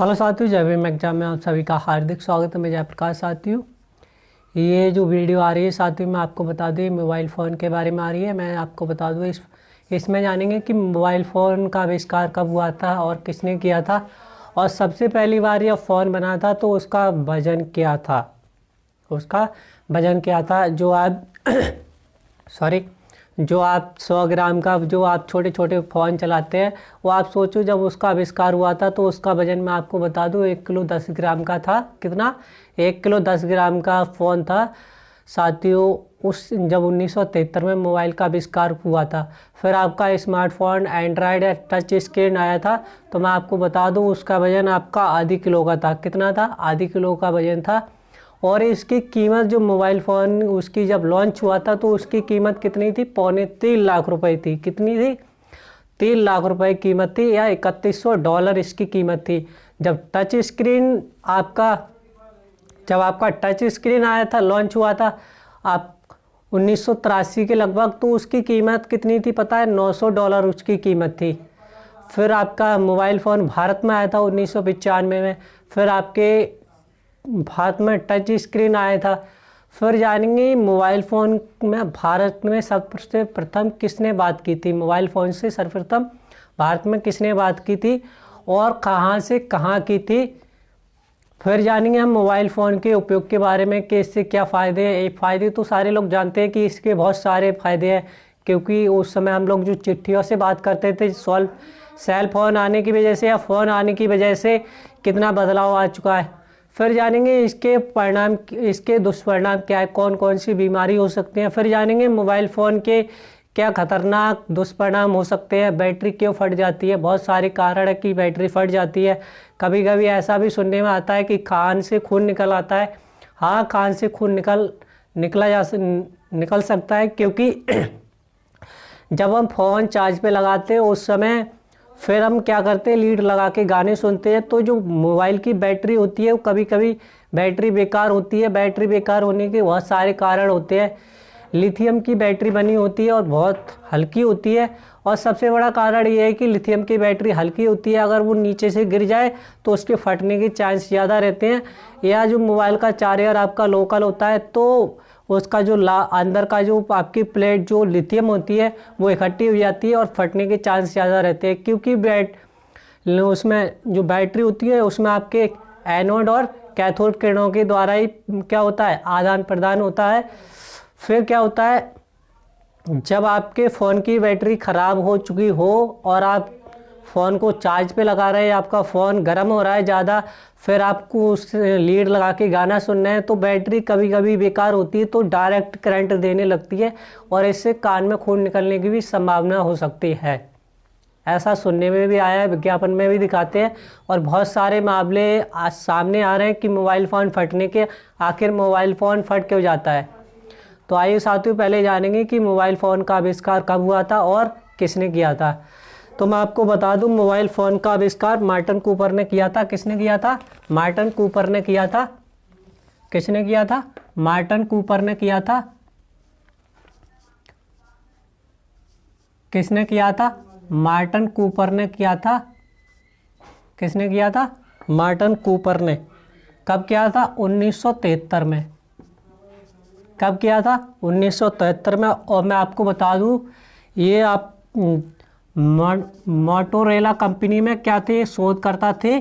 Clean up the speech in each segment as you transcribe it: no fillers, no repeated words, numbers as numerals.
Hello साथियों, जय Bhim exam में आप सभी का हार्दिक स्वागत है। मैं जयप्रकाश। साथियों, ये जो वीडियो आ रही है साथियों, मैं आपको बता दूँ मोबाइल फ़ोन के बारे में आ रही है। मैं आपको बता दूँ इसमें जानेंगे कि मोबाइल फ़ोन का आविष्कार कब हुआ था और किसने किया था, और सबसे पहली बार यह फ़ोन बना था तो उसका वज़न क्या था। जो आप सॉरी जो आप 100 ग्राम का जो आप छोटे छोटे फ़ोन चलाते हैं, वो आप सोचो जब उसका आविष्कार हुआ था तो उसका वज़न मैं आपको बता दूं 1 किलो 10 ग्राम का था। कितना? 1 किलो 10 ग्राम का फ़ोन था साथियों। जब 1973 में मोबाइल का आविष्कार हुआ था, फिर आपका स्मार्टफोन एंड्रॉयड टच स्क्रीन आया था, तो मैं आपको बता दूँ उसका वज़न आपका आधी किलो का था। कितना था? आधी किलो का वज़न था। और इसकी कीमत, जो मोबाइल फ़ोन उसकी जब लॉन्च हुआ था तो उसकी कीमत कितनी थी? $3.25 थी। कितनी थी? $3 कीमत थी, या $3100 इसकी कीमत थी। जब आपका टच स्क्रीन आया था, लॉन्च हुआ था आप 1983 के लगभग, तो उसकी कीमत कितनी थी पता है? $900 उसकी कीमत थी। फिर आपका मोबाइल फ़ोन भारत में आया था 1995 में। फिर आपके भारत में टच स्क्रीन आया था। फिर जानेंगे मोबाइल फ़ोन में भारत में सबसे प्रथम किसने बात की थी। मोबाइल फ़ोन से सर्वप्रथम भारत में किसने बात की थी और कहाँ से कहाँ की थी। फिर जानेंगे हम मोबाइल फ़ोन के उपयोग के बारे में कि इससे क्या फ़ायदे हैं। फ़ायदे तो सारे लोग जानते हैं कि इसके बहुत सारे फ़ायदे हैं, क्योंकि उस समय हम लोग जो चिट्ठियों से बात करते थे, सेल फ़ोन आने की वजह से या फ़ोन आने की वजह से कितना बदलाव आ चुका है। फिर जानेंगे इसके दुष्परिणाम क्या है, कौन कौन सी बीमारी हो सकती हैं। फिर जानेंगे मोबाइल फ़ोन के क्या खतरनाक दुष्परिणाम हो सकते हैं। बैटरी क्यों फट जाती है? बहुत सारे कारण है कि बैटरी फट जाती है। कभी कभी ऐसा भी सुनने में आता है कि कान से खून निकल आता है। हाँ, कान से खून निकल सकता है, क्योंकि जब हम फ़ोन चार्ज पे लगाते हैं उस समय फिर हम क्या करते हैं, लीड लगा के गाने सुनते हैं, तो जो मोबाइल की बैटरी होती है वो कभी कभी बैटरी बेकार होती है। बैटरी बेकार होने के बहुत सारे कारण होते हैं। लिथियम की बैटरी बनी होती है और बहुत हल्की होती है, और सबसे बड़ा कारण ये है कि लिथियम की बैटरी हल्की होती है, अगर वो नीचे से गिर जाए तो उसके फटने के चांस ज़्यादा रहते हैं। या जो मोबाइल का चार्जर आपका लोकल होता है तो उसका जो अंदर का जो आपकी प्लेट जो लिथियम होती है वो इकट्ठी हो जाती है और फटने के चांस ज़्यादा रहते हैं, क्योंकि उसमें जो बैटरी होती है उसमें आपके एनोड और कैथोड किरणों के द्वारा ही क्या होता है, आदान प्रदान होता है। फिर क्या होता है, जब आपके फ़ोन की बैटरी ख़राब हो चुकी हो और आप फ़ोन को चार्ज पे लगा रहे हैं, आपका फ़ोन गर्म हो रहा है ज़्यादा, फिर आपको उस लीड लगा के गाना सुनना है, तो बैटरी कभी कभी बेकार होती है तो डायरेक्ट करंट देने लगती है, और इससे कान में खून निकलने की भी संभावना हो सकती है। ऐसा सुनने में भी आया है, विज्ञापन में भी दिखाते हैं, और बहुत सारे मामले आज सामने आ रहे हैं कि मोबाइल फ़ोन फटने के, आखिर मोबाइल फ़ोन फट क्यों जाता है। तो आइए साथियों, पहले जानेंगे कि मोबाइल फ़ोन का आविष्कार कब हुआ था और किसने किया था। तो मैं आपको बता दूं, मोबाइल फ़ोन का आविष्कार मार्टिन कूपर ने किया था। किसने किया था? मार्टिन कूपर ने किया था। किसने किया था? मार्टिन कूपर ने किया था। किसने किया था? मार्टिन कूपर ने किया था। किसने किया था? मार्टिन कूपर ने। कब किया था? 1973 में। कब किया था? 1973 में। और मैं आपको बता दूं, ये आप मोटोरोला कंपनी में क्या थे? शोधकर्ता थे।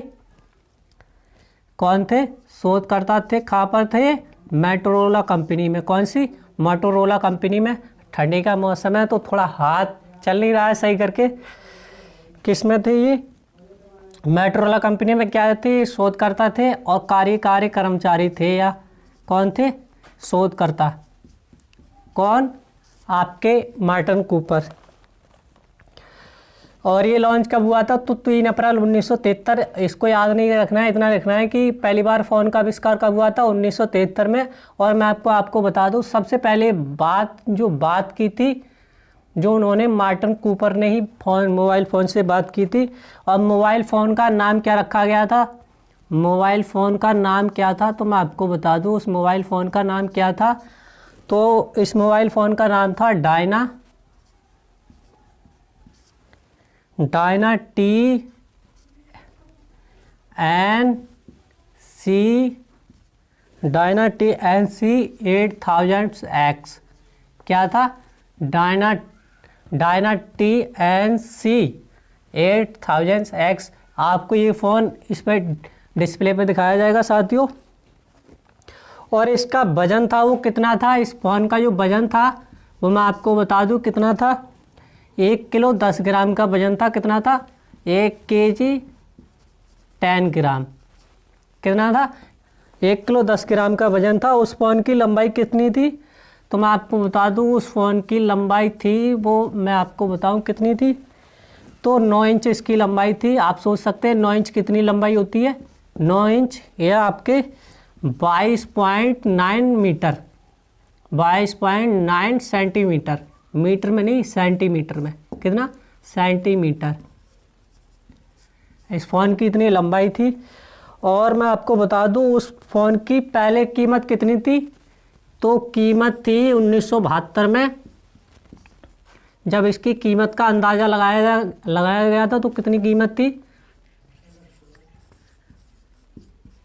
कौन थे? शोधकर्ता थे। कहाँ पर थे? मोटोरोला कंपनी में। कौन सी? मोटोरोला कंपनी में। ठंडी का मौसम है तो थोड़ा हाथ चल नहीं रहा है सही करके। किस में थे ये? मोटोरोला कंपनी में क्या थे? शोधकर्ता थे और कार्यकारी कर्मचारी थे। या कौन थे? शोधकर्ता। कौन? आपके मार्टिन कूपर। और ये लॉन्च कब हुआ था? तो 3 अप्रैल 1973। इसको याद नहीं रखना है, इतना लिखना है कि पहली बार फ़ोन का आविष्कार कब हुआ था? 1973 में। और मैं आपको बता दूं, सबसे पहले बात की थी, जो उन्होंने मार्टिन कूपर ने ही मोबाइल फ़ोन से बात की थी। और मोबाइल फ़ोन का नाम क्या रखा गया था? मोबाइल फ़ोन का नाम क्या था? तो मैं आपको बता दूँ उस मोबाइल फ़ोन का नाम क्या था। तो इस मोबाइल फ़ोन का नाम था डायना एन सी डायनाटी एन सी 8000X। क्या था? डायनाटी एन सी 8000X। आपको ये फ़ोन इस पर डिस्प्ले पे दिखाया जाएगा साथियों। और इसका वज़न था वो कितना था? इस फ़ोन का जो वज़न था वो मैं आपको बता दूं कितना था। 1 किलो 10 ग्राम का वज़न था। कितना था? 1 kg 10 ग्राम। कितना था? 1 किलो 10 ग्राम का वज़न था। उस फ़ोन की लंबाई कितनी थी? तो मैं आपको बता दूं उस फ़ोन की लंबाई थी, वो मैं आपको बताऊं कितनी थी। तो 9 इंच इसकी लंबाई थी। आप सोच सकते हैं 9 इंच कितनी लंबाई होती है। 9 इंच यह आपके 22.9 मीटर, 22.9 सेंटीमीटर। मीटर में नहीं, सेंटीमीटर में। कितना? सेंटीमीटर। इस फ़ोन की इतनी लंबाई थी। और मैं आपको बता दूं उस फ़ोन की पहले कीमत कितनी थी। तो कीमत थी 1972 में, जब इसकी कीमत का अंदाज़ा लगाया गया था तो कितनी कीमत थी?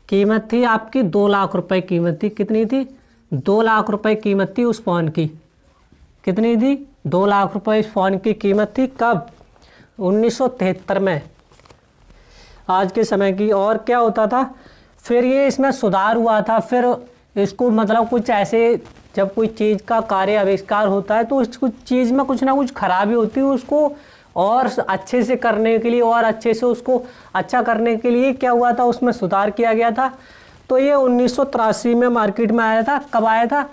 कीमत थी आपकी 2 लाख रुपए कीमत थी। कितनी थी? 2 लाख रुपए कीमत थी उस फ़ोन की। कितनी थी? 2 लाख रुपए इस फ़ोन की कीमत थी। कब? 1973 में, आज के समय की। और क्या होता था फिर ये इसमें सुधार हुआ था। फिर इसको मतलब कुछ ऐसे, जब कोई चीज़ का कार्य आविष्कार होता है तो इस चीज़ में कुछ ना कुछ खराबी होती है। उसको और अच्छे से करने के लिए और अच्छे से उसको अच्छा करने के लिए क्या हुआ था, उसमें सुधार किया गया था। तो ये 1983 में मार्केट में आया था। कब आया था?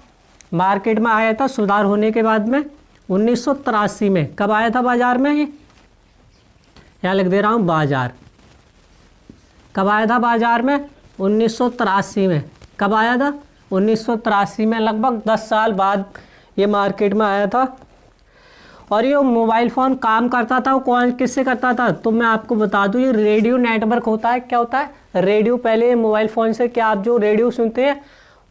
मार्केट में आया था सुधार होने के बाद में 1983 में। कब आया था बाज़ार में? ये यहाँ लिख दे रहा हूँ, बाज़ार। कब आया था बाज़ार में? 1983 में। कब आया था? 1983 में। लगभग 10 साल बाद ये मार्केट में आया था। और ये मोबाइल फ़ोन काम करता था वो कौन किससे करता था? तो मैं आपको बता दूं ये रेडियो नेटवर्क होता है। क्या होता है? रेडियो। पहले मोबाइल फ़ोन से क्या आप जो रेडियो सुनते हैं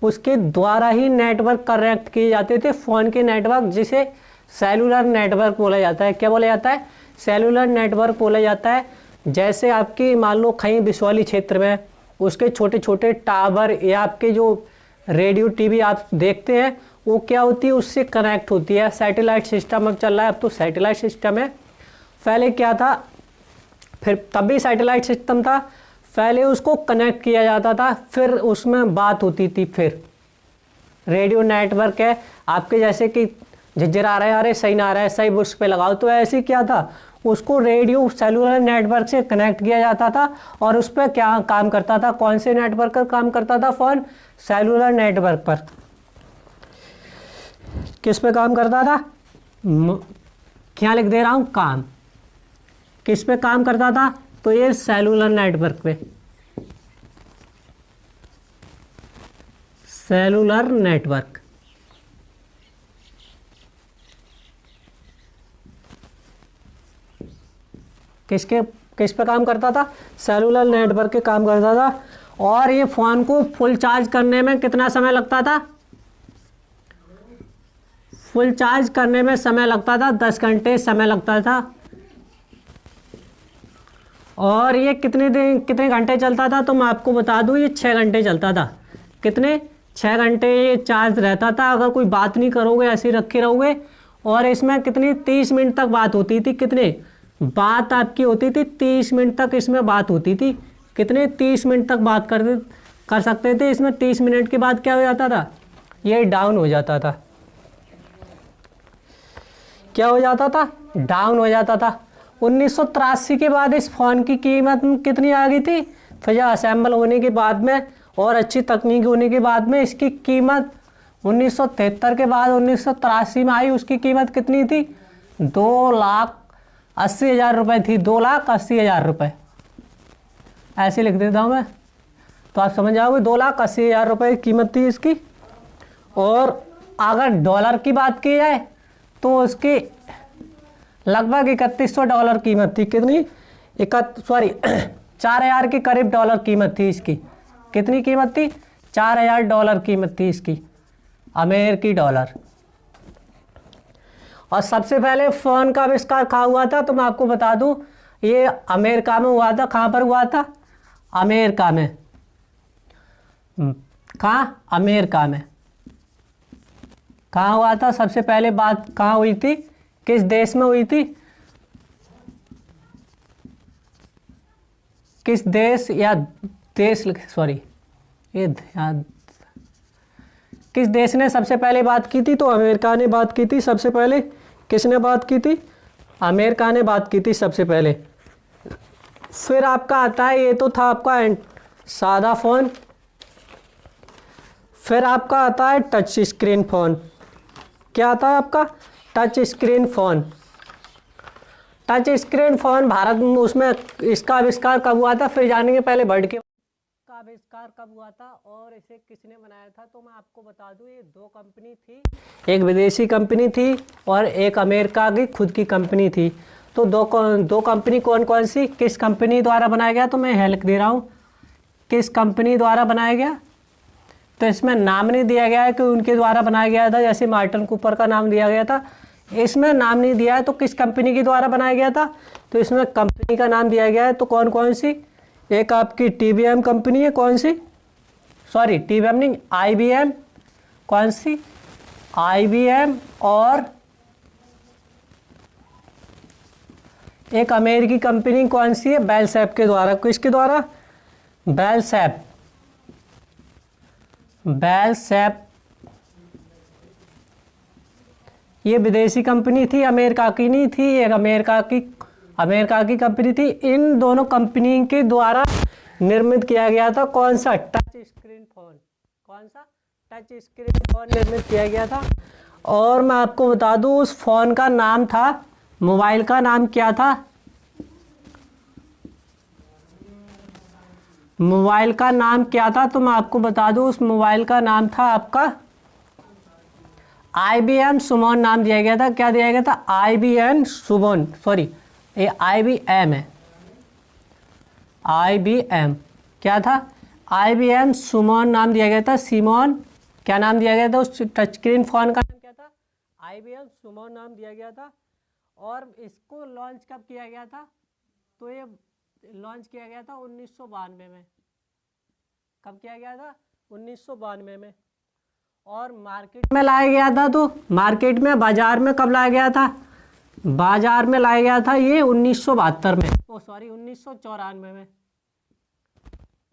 उसके द्वारा ही नेटवर्क कनेक्ट किए जाते थे। फ़ोन के नेटवर्क, जिसे सेलुलर नेटवर्क बोला जाता है। क्या बोला जाता है? सेलुलर नेटवर्क बोला जाता है। जैसे आपकी मान लो कहीं बिसौली क्षेत्र में उसके छोटे छोटे टावर या आपके जो रेडियो टीवी आप देखते हैं वो क्या होती है, उससे कनेक्ट होती है। सैटेलाइट सिस्टम अब चल रहा है, अब तो सैटेलाइट सिस्टम है। पहले क्या था, फिर तब भी सैटेलाइट सिस्टम था। पहले उसको कनेक्ट किया जाता था, फिर उसमें बात होती थी। फिर रेडियो नेटवर्क है आपके, जैसे कि झिझिरा रहा है, अरे सही ना आ रहा है, सही उस पर लगाओ। तो ऐसे क्या था, उसको रेडियो सेलुलर नेटवर्क से कनेक्ट किया जाता था और उस पर क्या काम करता था, कौन से नेटवर्क पर काम करता था फ़ोन? सेलुलर नेटवर्क पर। किस पे काम करता था? क्या लिख दे रहा हूँ, काम। किस पे काम करता था? तो ये सेलुलर नेटवर्क पे। Cellular network. किस पे काम करता था? सेलुलर नेटवर्क के काम करता था। और ये फ़ोन को फुल चार्ज करने में कितना समय लगता था? फुल चार्ज करने में समय लगता था 10 घंटे समय लगता था। और ये कितने घंटे चलता था? तो मैं आपको बता दूं ये 6 घंटे चलता था। कितने? 6 घंटे ये चार्ज रहता था। अगर कोई बात नहीं करोगे, ऐसे रखे रहोगे। और इसमें कितनी 30 मिनट तक बात होती थी। कितने बात आपकी होती थी? 30 मिनट तक इसमें बात होती थी। कितने? 30 मिनट तक बात कर सकते थे इसमें। 30 मिनट के बाद क्या हो जाता था? ये डाउन हो जाता था। क्या हो जाता था? डाउन हो जाता था। 1983 के बाद इस फ़ोन की कीमत कितनी आ गई थी? फिर असेंबल होने के बाद में और अच्छी तकनीक होने के बाद में इसकी कीमत 1973 के बाद 1983 में आई। उसकी कीमत कितनी थी? 2,80,000 रुपये थी। 2,80,000 रुपये। ऐसे लिख देता हूँ मैं, तो आप समझ जाओगे। 2,80,000 रुपये कीमत थी इसकी। और अगर डॉलर की बात की जाए तो उसकी लगभग $3,100 कीमत थी। कितनी? 4,000 के करीब डॉलर कीमत थी इसकी। कितनी कीमत थी? $4,000 कीमत थी इसकी, अमेरिकी डॉलर। और सबसे पहले फ़ोन का आविष्कार कहाँ हुआ था? तो मैं आपको बता दूं ये अमेरिका में हुआ था। कहाँ पर हुआ था? अमेरिका में। कहाँ? अमेरिका में। कहाँ हुआ था सबसे पहले बात? कहाँ हुई थी? किस देश में हुई थी? किस देश या देश, सॉरी ये ध्यान, किस देश ने सबसे पहले बात की थी? तो अमेरिका ने बात की थी सबसे पहले। किसने बात की थी? अमेरिका ने बात की थी सबसे पहले। फिर आपका आता है, ये तो था आपका सादा फोन। फिर आपका आता है टच स्क्रीन फोन। क्या आता है आपका? Touch screen phone. Touch screen phone Bharat में, उसमें इसका आविष्कार कब हुआ था? फिर जानेंगे पहले वर्ड के का आविष्कार कब हुआ था और इसे किसने बनाया था। तो मैं आपको बता दूं, ये दो कंपनी थी, एक विदेशी कंपनी थी और एक अमेरिका की खुद की कंपनी थी। तो दो कंपनी कौन कौन सी, किस कंपनी द्वारा बनाया गया? तो मैं हेल्प दे रहा हूँ, किस कंपनी द्वारा बनाया गया। तो इसमें नाम नहीं दिया गया है कि उनके द्वारा बनाया गया था, जैसे मार्टिन कूपर का नाम दिया गया था, इसमें नाम नहीं दिया है। तो किस कंपनी के द्वारा बनाया गया था? तो इसमें कंपनी का नाम दिया गया है। तो कौन कौन सी? एक आपकी TBM कंपनी है। कौन सी? सॉरी TBM नहीं, IBM। कौन सी? IBM। और एक अमेरिकी कंपनी कौन सी है? बेल सैप के द्वारा। किसके द्वारा? Bell SAP. बेल सैप ये विदेशी कंपनी थी, अमेरिका की नहीं थी। एक अमेरिका की कंपनी थी। इन दोनों कंपनी के द्वारा निर्मित किया गया था कौन सा? Touch screen phone. कौन सा? टच स्क्रीन फोन निर्मित किया गया था। और मैं आपको बता दूं, उस फोन का नाम था, मोबाइल का नाम क्या था? मोबाइल का नाम क्या था? तो मैं आपको बता दूं, उस मोबाइल का नाम था आपका IBM सुमोन नाम दिया गया था। क्या दिया गया था? IBM सुमोन, सॉरी ये IBM है। IBM क्या था? IBM सुमोन नाम दिया गया था। सिमोन, क्या नाम दिया गया था उस टच स्क्रीन फोन का? नाम क्या था? IBM सुमोन नाम दिया गया था। और इसको लॉन्च कब किया गया था? तो ये लॉन्च किया गया था 1992 में। कब किया गया था? 1992 में। और मार्केट में लाया गया था। तो मार्केट में, बाजार में कब लाया गया था? बाजार में लाया गया था ये 1972 में, ओ सॉरी 1994 में।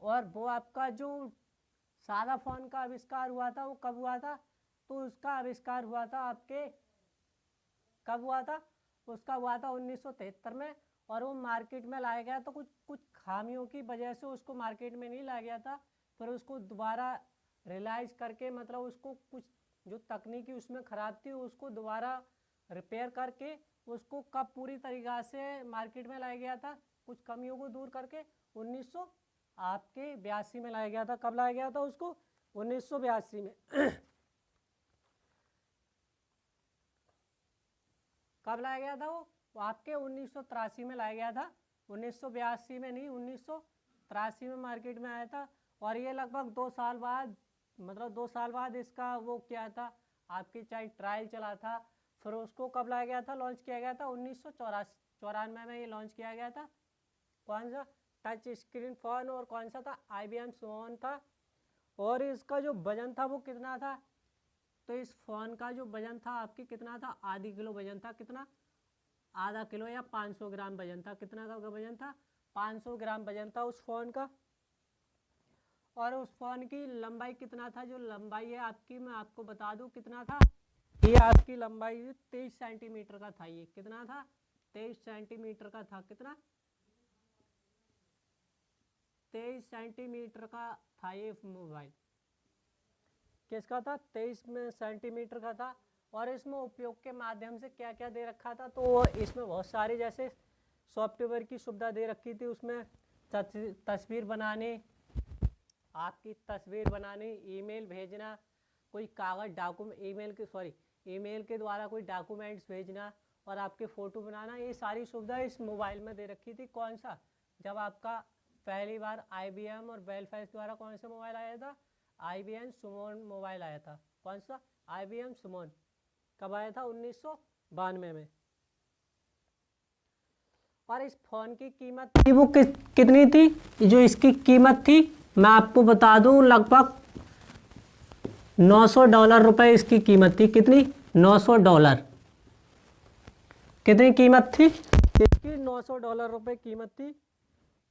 और वो आपका जो सादा फोन का आविष्कार हुआ था वो कब हुआ था? तो उसका आविष्कार हुआ था आपके, कब हुआ था? उसका हुआ था 1973 में। और वो मार्केट में लाया गया तो कुछ खामियों की वजह से उसको मार्केट में नहीं लाया गया था। फिर उसको दोबारा रियलाइज करके, मतलब उसको कुछ जो तकनीकी उसमें ख़राब थी उसको दोबारा रिपेयर करके उसको कब पूरी तरीक़ा से मार्केट में लाया गया था, कुछ कमियों को दूर करके 1982 में लाया गया था। कब लाया गया था उसको? 1982 में। कब लाया गया था वो आपके 1983 में लाया गया था। 1982 में नहीं, 1983 में मार्केट में आया था। और ये लगभग 2 साल बाद, मतलब 2 साल बाद इसका वो क्या था आपकी, चाहे ट्रायल चला था। फिर उसको कब लाया गया था, लॉन्च किया गया था 1994 में ये लॉन्च किया गया था। कौन सा? Touch screen phone. और कौन सा था? IBM फ़ोन था। और इसका जो वजन था वो कितना था? तो इस फ़ोन का जो वजन था आपकी कितना था? आधी किलो वजन था। कितना? आधा किलो या 500 ग्राम वजन था। कितना का वजन था? 500 ग्राम वजन था उस फ़ोन का। और उस फ़ोन की लंबाई कितना था? जो लंबाई है आपकी, मैं आपको बता दूं कितना था। ये आपकी लंबाई 23 सेंटीमीटर का था। ये कितना था? 23 सेंटीमीटर का था। कितना? 23 सेंटीमीटर का था ये मोबाइल। किसका था? 23 सेंटीमीटर का था। और इसमें उपयोग के माध्यम से क्या क्या दे रखा था? तो इसमें बहुत सारी जैसे सॉफ्टवेयर की सुविधा दे रखी थी। उसमें तस्वीर बनाने, आपकी तस्वीर बनाने, ईमेल भेजना, कोई कागज़ डॉक्यूमेंट ईमेल के द्वारा कोई डॉक्यूमेंट्स भेजना और आपके फ़ोटो बनाना, ये सारी सुविधा इस मोबाइल में दे रखी थी। कौन सा? जब आपका पहली बार IBM और बेल फैस द्वारा कौन सा मोबाइल आया था? IBM सुमोन मोबाइल आया था। कौन सा? IBM सुमोन। कब आया था? 1992 में। और इस फ़ोन की कीमत थी वो कितनी थी, जो इसकी कीमत थी मैं आपको बता दूं, लगभग $900 रुपये इसकी कीमत थी। कितनी? $900। कितनी कीमत थी इसकी? $900 रुपये कीमत थी।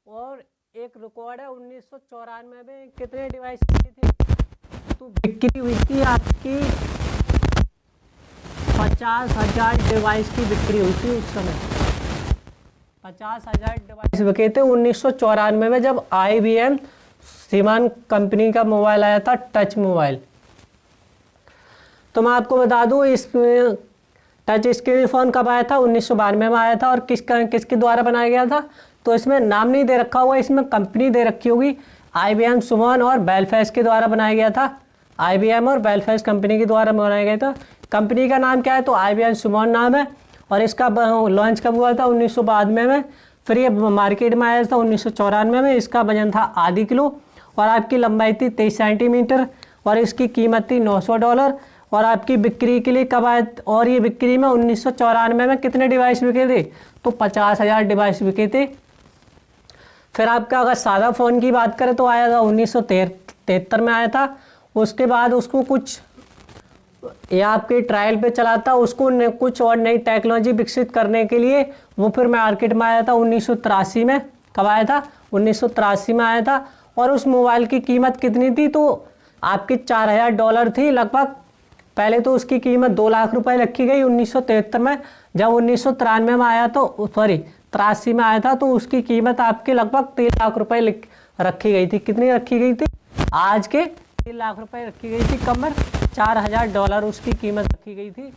और एक रिकॉर्ड है 1994 में कितने डिवाइस बिकी थी, तो बिक्री हुई थी आपकी 50,000 डिवाइस की बिक्री हुई थी उस समय। 50,000 डिवाइस बिके थे 1994 में, जब IBM सीमान कंपनी का मोबाइल आया था, टच मोबाइल। तो मैं आपको बता दूं इस टच स्क्रीन फ़ोन कब आया था? 1992 में आया था। और किसके द्वारा बनाया गया था? तो इसमें नाम नहीं दे रखा हुआ, इसमें कंपनी दे रखी होगी, IBM सुमन और बेलफेस्ट के द्वारा बनाया गया था। IBM और बेलफेस्ट कंपनी के द्वारा बनाया गया था। कंपनी का नाम क्या है? तो IBM सुमन नाम है। और इसका लॉन्च कब हुआ था? 1992 में। फिर ये मार्केट में आया था 1994 में। इसका वजन था आधी किलो और आपकी लंबाई थी 23 सेंटीमीटर और इसकी कीमत थी $900। और आपकी बिक्री के लिए कब आए? और ये बिक्री में 1994 में कितने डिवाइस बिके थे? तो 50,000 डिवाइस बिके थे। फिर आपका अगर सादा फ़ोन की बात करें तो आया था 1973 में आया था। उसके बाद उसको कुछ या आपके ट्रायल पे चला था, उसको कुछ और नई टेक्नोलॉजी विकसित करने के लिए वो फिर मार्केट में आया था 1983 में। कब आया था? 1983 में आया था। और उस मोबाइल की कीमत कितनी थी? तो आपकी $4,000 थी लगभग। पहले तो उसकी कीमत 2 लाख रुपए रखी गई 1973 में। जब 1993 में आया तो 83 में आया था तो उसकी कीमत आपकी लगभग 3 लाख रुपए रखी गई थी। कितनी रखी गई थी? आज के 3 लाख रुपए रखी गई थी। कमर $4,000 उसकी कीमत रखी गई थी।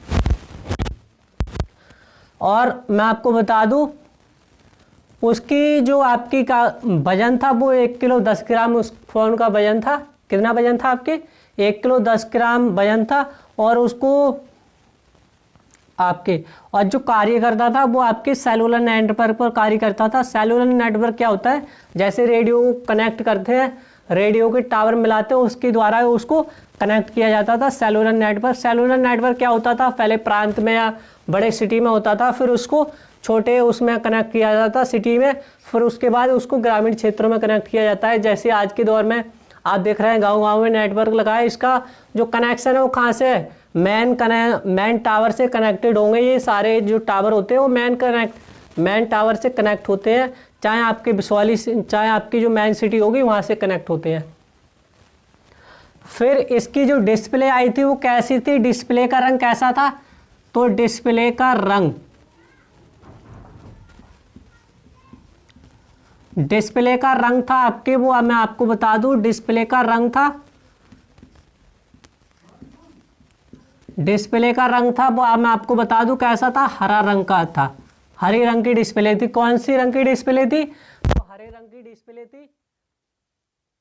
और मैं आपको बता दूं उसकी जो आपकी का वजन था वो 1 किलो 10 ग्राम उस फोन का वजन था। कितना वजन था आपके? 1 किलो 10 ग्राम वजन था। और उसको आपके और जो कार्य करता था वो आपके सेलुलर नेटवर्क पर कार्य करता था। सेलुलर नेटवर्क क्या होता है? जैसे रेडियो कनेक्ट करते हैं, रेडियो के टावर मिलाते हैं, उसके द्वारा उसको कनेक्ट किया जाता था सेलुलर नेटवर्क। सेलुलर नेटवर्क क्या होता था? पहले प्रांत में या बड़े सिटी में होता था, फिर उसको छोटे उसमें कनेक्ट किया जाता था सिटी में, फिर उसके बाद उसको ग्रामीण क्षेत्रों में कनेक्ट किया जाता है। जैसे आज के दौर में आप देख रहे हैं गांव-गांव में नेटवर्क लगा है। इसका जो कनेक्शन है वो कहाँ से है? मेन टावर से कनेक्टेड होंगे। ये सारे जो टावर होते हैं वो मेन टावर से कनेक्ट होते हैं, चाहे आपके बिसौली से, चाहे आपकी जो मेन सिटी होगी वहाँ से कनेक्ट होते हैं। फिर इसकी जो डिस्प्ले आई थी वो कैसी थी? डिस्प्ले का रंग कैसा था? तो डिस्प्ले का रंग था आपके, वो मैं आपको बता दूं, डिस्प्ले का रंग था वो मैं आपको बता दूं कैसा था? हरा रंग का था। हरे रंग की डिस्प्ले थी। कौन सी रंग की डिस्प्ले थी? तो हरे रंग की डिस्प्ले थी।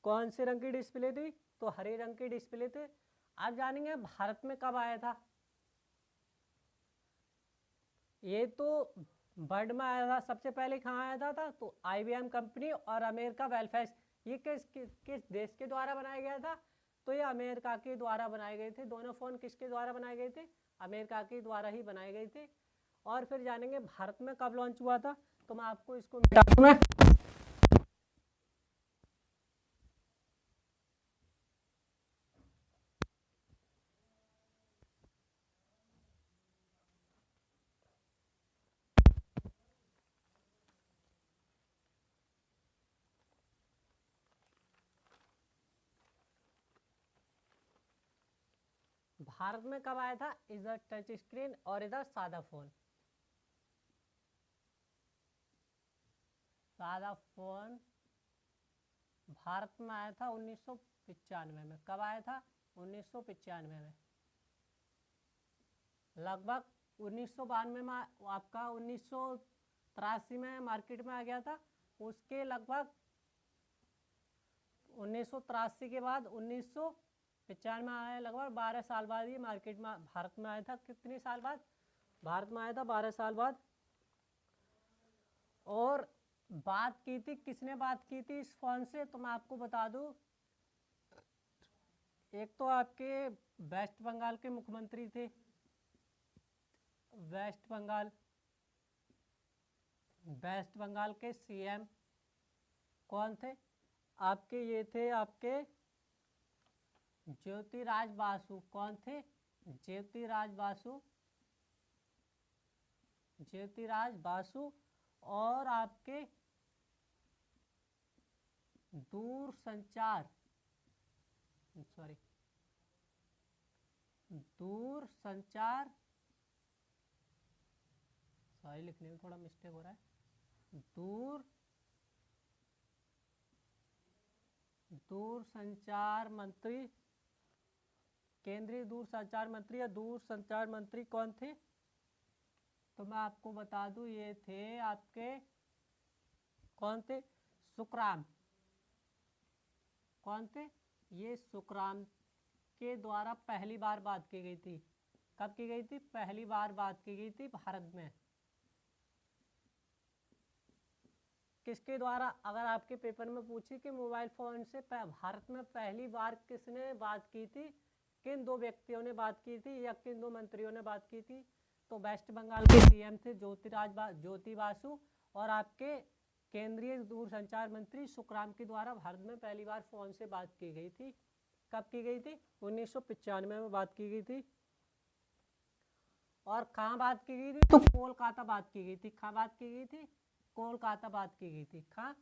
कौन से रंग की डिस्प्ले थी? तो हरे रंग की डिस्प्ले थी। आप जानेंगे भारत में कब आया था? ये तो वर्ल्ड में आया था। सबसे पहले कहाँ आया था? तो IBM कंपनी और अमेरिका बेलफास्ट। ये किस देश के द्वारा बनाया गया था? तो ये अमेरिका के द्वारा बनाए गए थे। दोनों फ़ोन किसके द्वारा बनाए गए थे? अमेरिका के द्वारा ही बनाए गए थे। और फिर जानेंगे भारत में कब लॉन्च हुआ था। तो मैं आपको इसको मिटा दूँ मैं। भारत में कब आया था? इधर टच स्क्रीन और इधर सादा फ़ोन। सादा फ़ोन भारत में आया था 1995 में। कब आया था? 1995 में। लगभग 1992 में आपका 1983 में मार्केट में आ गया था। उसके लगभग 1983 के बाद 1995 में आया। लगभग 12 साल बाद ये मार्केट में भारत में आया था। कितने साल बाद भारत में आया था? 12 साल बाद। और बात की थी किसने बात की थी इस फ़ोन से? तो मैं आपको बता दूं, एक तो आपके वेस्ट बंगाल के मुख्यमंत्री थे। वेस्ट बंगाल वेस्ट बंगाल के सीएम कौन थे आपके? ये थे आपके ज्योतिराज बासु। कौन थे? ज्योतिराज बासु, ज्योतिराज बासु। और आपके दूर संचार लिखने में थोड़ा मिस्टेक हो रहा है। दूर संचार मंत्री, केंद्रीय दूर संचार मंत्री या दूर संचार मंत्री कौन थे? तो मैं आपको बता दूं, ये थे आपके कौन थे? सुखराम। कौन थे? ये सुखराम के द्वारा पहली बार बात की गई थी। कब की गई थी? पहली बार बात की गई थी भारत में। किसके द्वारा? अगर आपके पेपर में पूछे कि मोबाइल फोन से भारत में पहली बार किसने बात की थी, किन दो व्यक्तियों ने बात की थी या किन दो मंत्रियों ने बात की थी, तो वेस्ट बंगाल के सीएम थे ज्योति बासु और आपके केंद्रीय दूरसंचार मंत्री सुखराम के द्वारा भारत में पहली बार फोन से बात की गई थी। कब की गई थी? 1995 में बात की गई थी। और कहाँ बात की गई थी? तो कोलकाता बात की गई थी। कहाँ बात की गई थी? कोलकाता बात की गई थी। कहाँ?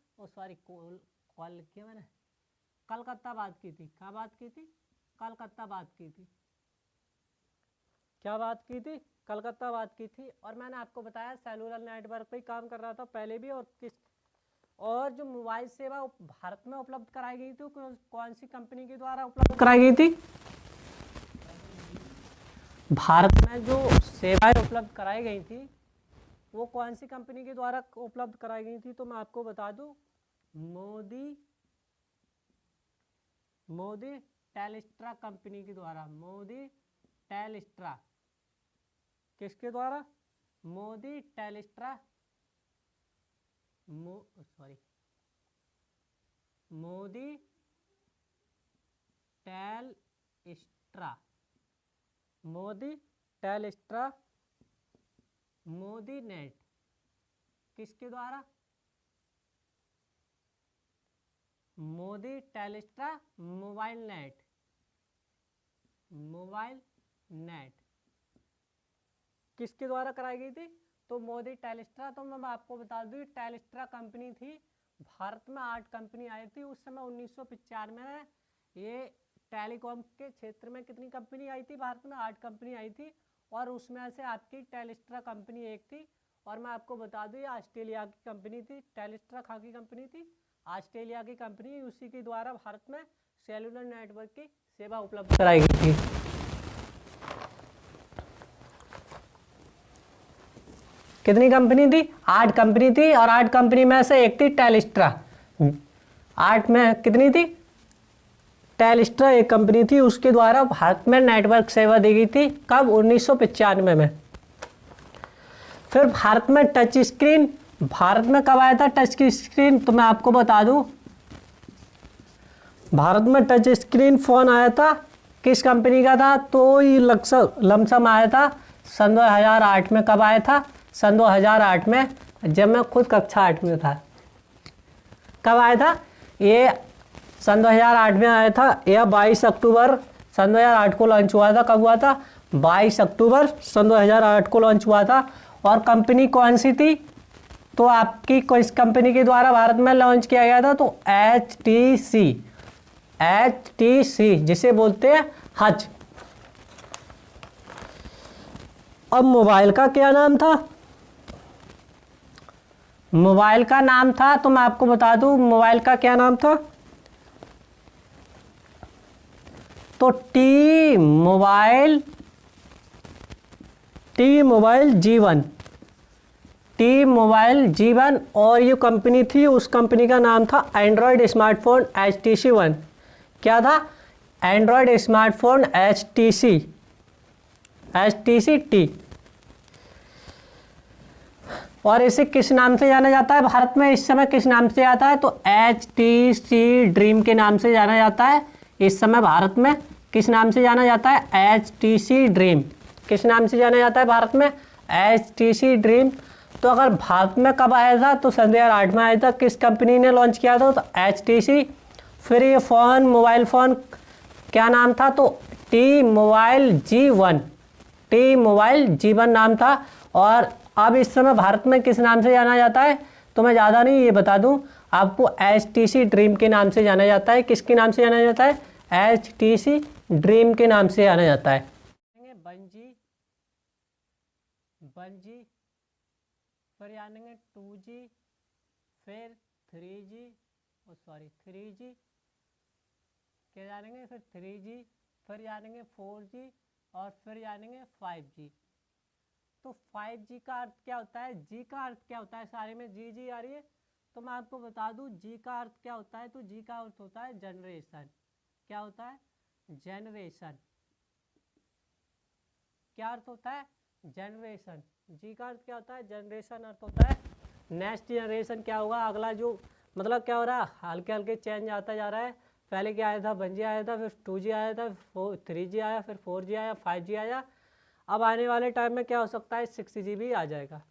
कॉल लिखी मैंने, कलकत्ता बात की थी। कहाँ बात की थी? कलकत्ता बात की थी। क्या बात की थी? कलकत्ता बात की थी। और मैंने आपको बताया सेलुलर नेटवर्क पे काम कर रहा था पहले भी। और जो मोबाइल सेवा भारत में उपलब्ध कराई गई थी कौन सी कंपनी के द्वारा उपलब्ध कराई गई थी? भारत में जो सेवाएं उपलब्ध कराई गई थी वो कौन सी कंपनी के द्वारा उपलब्ध कराई गई थी? तो मैं आपको बता दूं, मोदी टेलिस्ट्रा कंपनी के द्वारा। मोदी टेलिस्ट्रा किसके द्वारा? मोदी टेलिस्ट्रा मोदी टेलिस्ट्रा मोदी नेट किसके द्वारा? मोदी टेलिस्ट्रा मोबाइल नेट किसके द्वारा कराई गई थी? तो मोदी टेलिस्ट्रा। तो मैं आपको बता दूं टेलिस्ट्रा कंपनी थी। भारत में 8 कंपनी आई थी उस समय 1995 में। ये टेलीकॉम के क्षेत्र में कितनी कंपनी आई थी? भारत में 8 कंपनी आई थी और उसमें से आपकी टेलिस्ट्रा कंपनी एक थी। और मैं आपको बता दूं ये ऑस्ट्रेलिया की कंपनी थी। टेलिस्ट्रा कहाँ की कंपनी थी? ऑस्ट्रेलिया की कंपनी। उसी के द्वारा भारत में सेलुलर नेटवर्क की सेवा उपलब्ध कराई गई थी। कितनी कंपनी थी? 8 कंपनी थी और 8 कंपनी में से एक थी टेलिस्ट्रा। 8 में कितनी थी? टेलिस्ट्रा एक कंपनी थी, उसके द्वारा भारत में नेटवर्क सेवा दी गई थी। कब? 1995 में। फिर भारत में टच स्क्रीन, भारत में कब आया था टच स्क्रीन? तो मैं आपको बता दूं भारत में टच स्क्रीन फोन आया था किस कंपनी का था? तो ये लमसम आया था सन 2008 में। कब आया था? सन 2008 में, जब मैं खुद कक्षा 8 में था। कब आया था? ये सन 2008 में आया था या 22 अक्टूबर सन 2008 को लॉन्च हुआ था। कब हुआ था? 22 अक्टूबर सन 2008 को लॉन्च हुआ था। और कंपनी कौन सी थी? तो आपकी किस कंपनी के द्वारा भारत में लॉन्च किया गया था? तो HTC जिसे बोलते हैं हच। अब मोबाइल का क्या नाम था? मोबाइल का नाम था, तो मैं आपको बता दूं मोबाइल का क्या नाम था। तो टी मोबाइल G1। और ये कंपनी थी, उस कंपनी का नाम था एंड्रॉयड स्मार्टफोन HTC 1। क्या था? Android smartphone HTC T। और इसे किस नाम से जाना जाता है भारत में इस समय? किस नाम से आता है? तो HTC ड्रीम के नाम से जाना जाता है इस समय भारत में। किस नाम से जाना जाता है? HTC dream. किस नाम से जाना जाता है भारत में? HTC dream. तो अगर भारत में कब आया था, तो सन 2008 में आया था। किस कंपनी ने लॉन्च किया था, तो HTC। फिर ये फ़ोन, मोबाइल फ़ोन क्या नाम था, तो T-Mobile G1, T-Mobile G1 नाम था। और अब इस समय भारत में किस नाम से जाना जाता है, तो मैं ज़्यादा नहीं ये बता दूं आपको, HTC ड्रीम के नाम से जाना जाता है। किसके नाम से जाना जाता है, HTC ड्रीम के नाम से जाना जाता है। 1G, 1G, फिर जानेंगे 2G, फिर 3G, सॉरी 3G, क्या जानेंगे, फिर 3G, फिर जानेंगे 4G, और फिर जानेंगे 5G। तो 5G का अर्थ क्या होता है, जी का अर्थ क्या होता है, सारे में जी जी आ रही है, तो मैं आपको बता दूं जी का अर्थ क्या होता है, तो जी का अर्थ होता है जनरेशन। क्या होता है, जनरेशन। क्या अर्थ होता है, जनरेशन। जी का अर्थ क्या होता है, जनरेशन अर्थ होता है नेक्स्ट जनरेशन। क्या होगा, अगला जो मतलब क्या हो रहा है, हल्के हल्के चेंज आता जा रहा है। पहले क्या आया था, 1G आया था, फिर 2G आया था, 3G आया, फिर 4G आया, 5G आया। अब आने वाले टाइम में क्या हो सकता है, 6G भी आ जाएगा।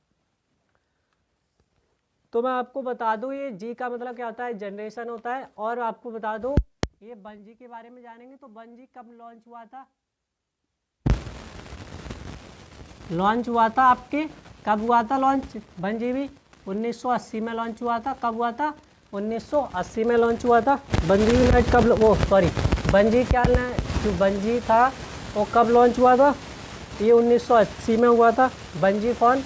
तो मैं आपको बता दूं ये जी का मतलब क्या होता है, जनरेशन होता है। और आपको बता दूं ये 1G के बारे में जानेंगे, तो 1G कब लॉन्च हुआ था, लॉन्च हुआ था आपके, कब हुआ था लॉन्च 1G भी, 1980 में लॉन्च हुआ था। कब हुआ था, 1980 में लॉन्च हुआ था। 1G नेट कब, वो सॉरी 1G क्या जो 1G था वो कब लॉन्च हुआ था, ये 1980 में हुआ था 1G फ़ोन।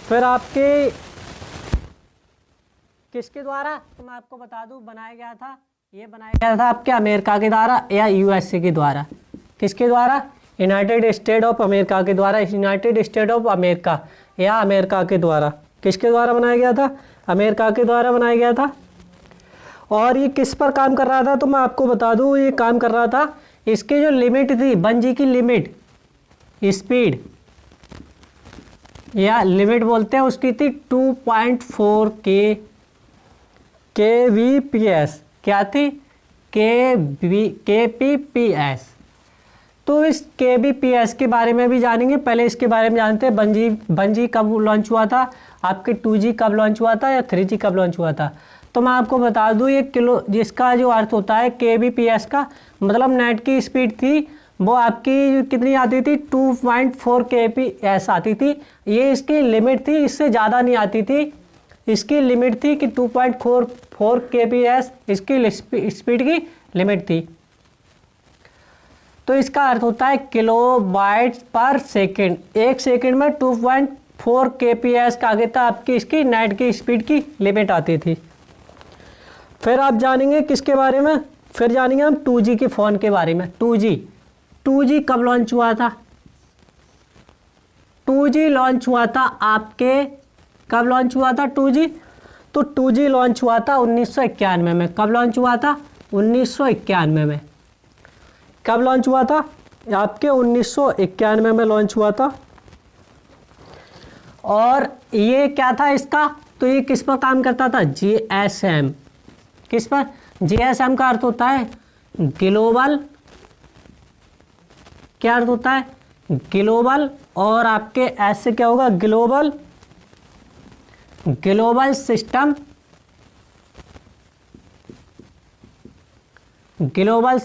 फिर आपके किसके द्वारा, तो मैं आपको बता दूं बनाया गया था, ये बनाया गया था आपके अमेरिका के द्वारा या USA के द्वारा। किसके द्वारा, यूनाइटेड स्टेट ऑफ अमेरिका के द्वारा, यूनाइटेड स्टेट ऑफ अमेरिका या अमेरिका के द्वारा। किसके द्वारा बनाया गया था, अमेरिका के द्वारा बनाया गया था। और ये किस पर काम कर रहा था, तो मैं आपको बता दूं ये काम कर रहा था, इसकी जो लिमिट थी 1G की लिमिट, स्पीड या लिमिट बोलते हैं, उसकी थी 2.4 kbps। क्या थी, kbps। तो इस kbps के बारे में भी जानेंगे। पहले इसके बारे में जानते हैं 1G कब लॉन्च हुआ था, आपके 2G कब लॉन्च हुआ था, या 3G कब लॉन्च हुआ था। तो मैं आपको बता दूं ये किलो, जिसका जो अर्थ होता है kbps का मतलब नेट की स्पीड थी, वो आपकी कितनी आती थी, 2.4 kbps आती थी। ये इसकी लिमिट थी, इससे ज़्यादा नहीं आती थी। इसकी लिमिट थी कि 2.44 kbps इसकी स्पीड की लिमिट थी। तो इसका अर्थ होता है किलोबाइट्स पर सेकेंड। एक सेकेंड में 2.4 kbps का आगे था आपकी इसकी नेट की स्पीड की लिमिट आती थी। फिर आप जानेंगे किसके बारे में, फिर जानेंगे हम 2G के फ़ोन के बारे में। 2G कब लॉन्च हुआ था, 2G लॉन्च हुआ था आपके, कब लॉन्च हुआ था 2G, तो 2G लॉन्च हुआ था 1991 में। कब लॉन्च हुआ था, 1991 में। कब लॉन्च हुआ था, आपके 1991 में लॉन्च हुआ था। और ये क्या था इसका, तो ये किस पर काम करता था, GSM। किस पर, GSM का अर्थ होता है ग्लोबल, क्या अर्थ होता है, ग्लोबल। और आपके एस से क्या होगा, global system, global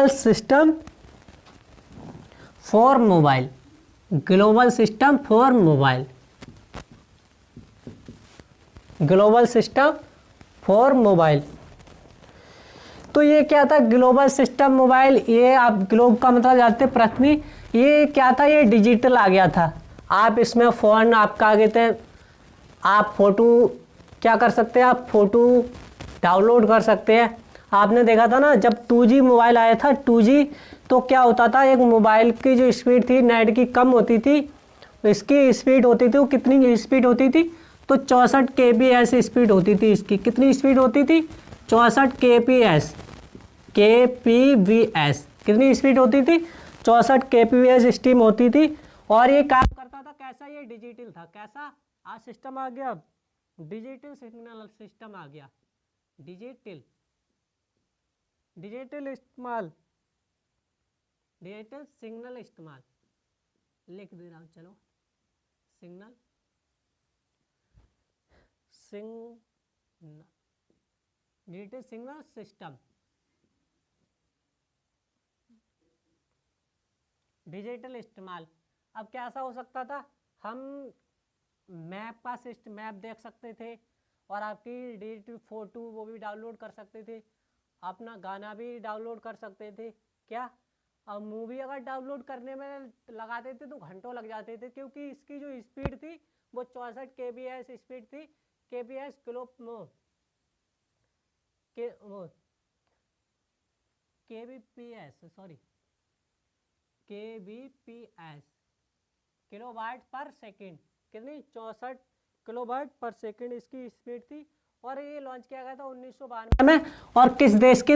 system for mobile, global system for mobile, global system for mobile. तो ये क्या था, ग्लोबल सिस्टम मोबाइल। ये आप ग्लोब का मतलब जानते हैं पृथ्वी, ये क्या था, ये डिजिटल आ गया था। आप इसमें फ़ोन आपका आ गए थे, आप फ़ोटो क्या कर सकते हैं, आप फ़ोटो डाउनलोड कर सकते हैं। आपने देखा था ना जब 2G मोबाइल आया था, 2G, तो क्या होता था, एक मोबाइल की जो स्पीड थी नेट की कम होती थी, इसकी स्पीड होती थी, वो कितनी स्पीड होती थी, तो 64 kbps स्पीड होती थी इसकी। कितनी स्पीड होती थी, 64 kbps, कितनी स्पीड होती थी, 64 kbps स्टीम होती थी। और ये काम करता था कैसा, ये डिजिटल था। कैसा, आज सिस्टम आ गया, डिजिटल सिग्नल सिस्टम आ गया, डिजिटल इस्तेमाल, डिजिटल सिग्नल इस्तेमाल। लिख दे रहा हूँ, चलो signal digital signal system, digital इस्तेमाल। अब कैसा हो सकता था, हम मैप का सिस्टम, मैप देख सकते थे और आपकी डिजिटल फोटो वो भी डाउनलोड कर सकते थे, अपना गाना भी डाउनलोड कर सकते थे। क्या, अब मूवी अगर डाउनलोड करने में लगाते थे तो घंटों लग जाते थे, क्योंकि इसकी जो स्पीड थी वो 64 kbs स्पीड थी, kbs kbps किलोवाट पर सेकंड, कितनी 64 किलोवाट पर सेकंड इसकी स्पीड थी। और ये लॉन्च किया गया था 1992 में। और किस देश के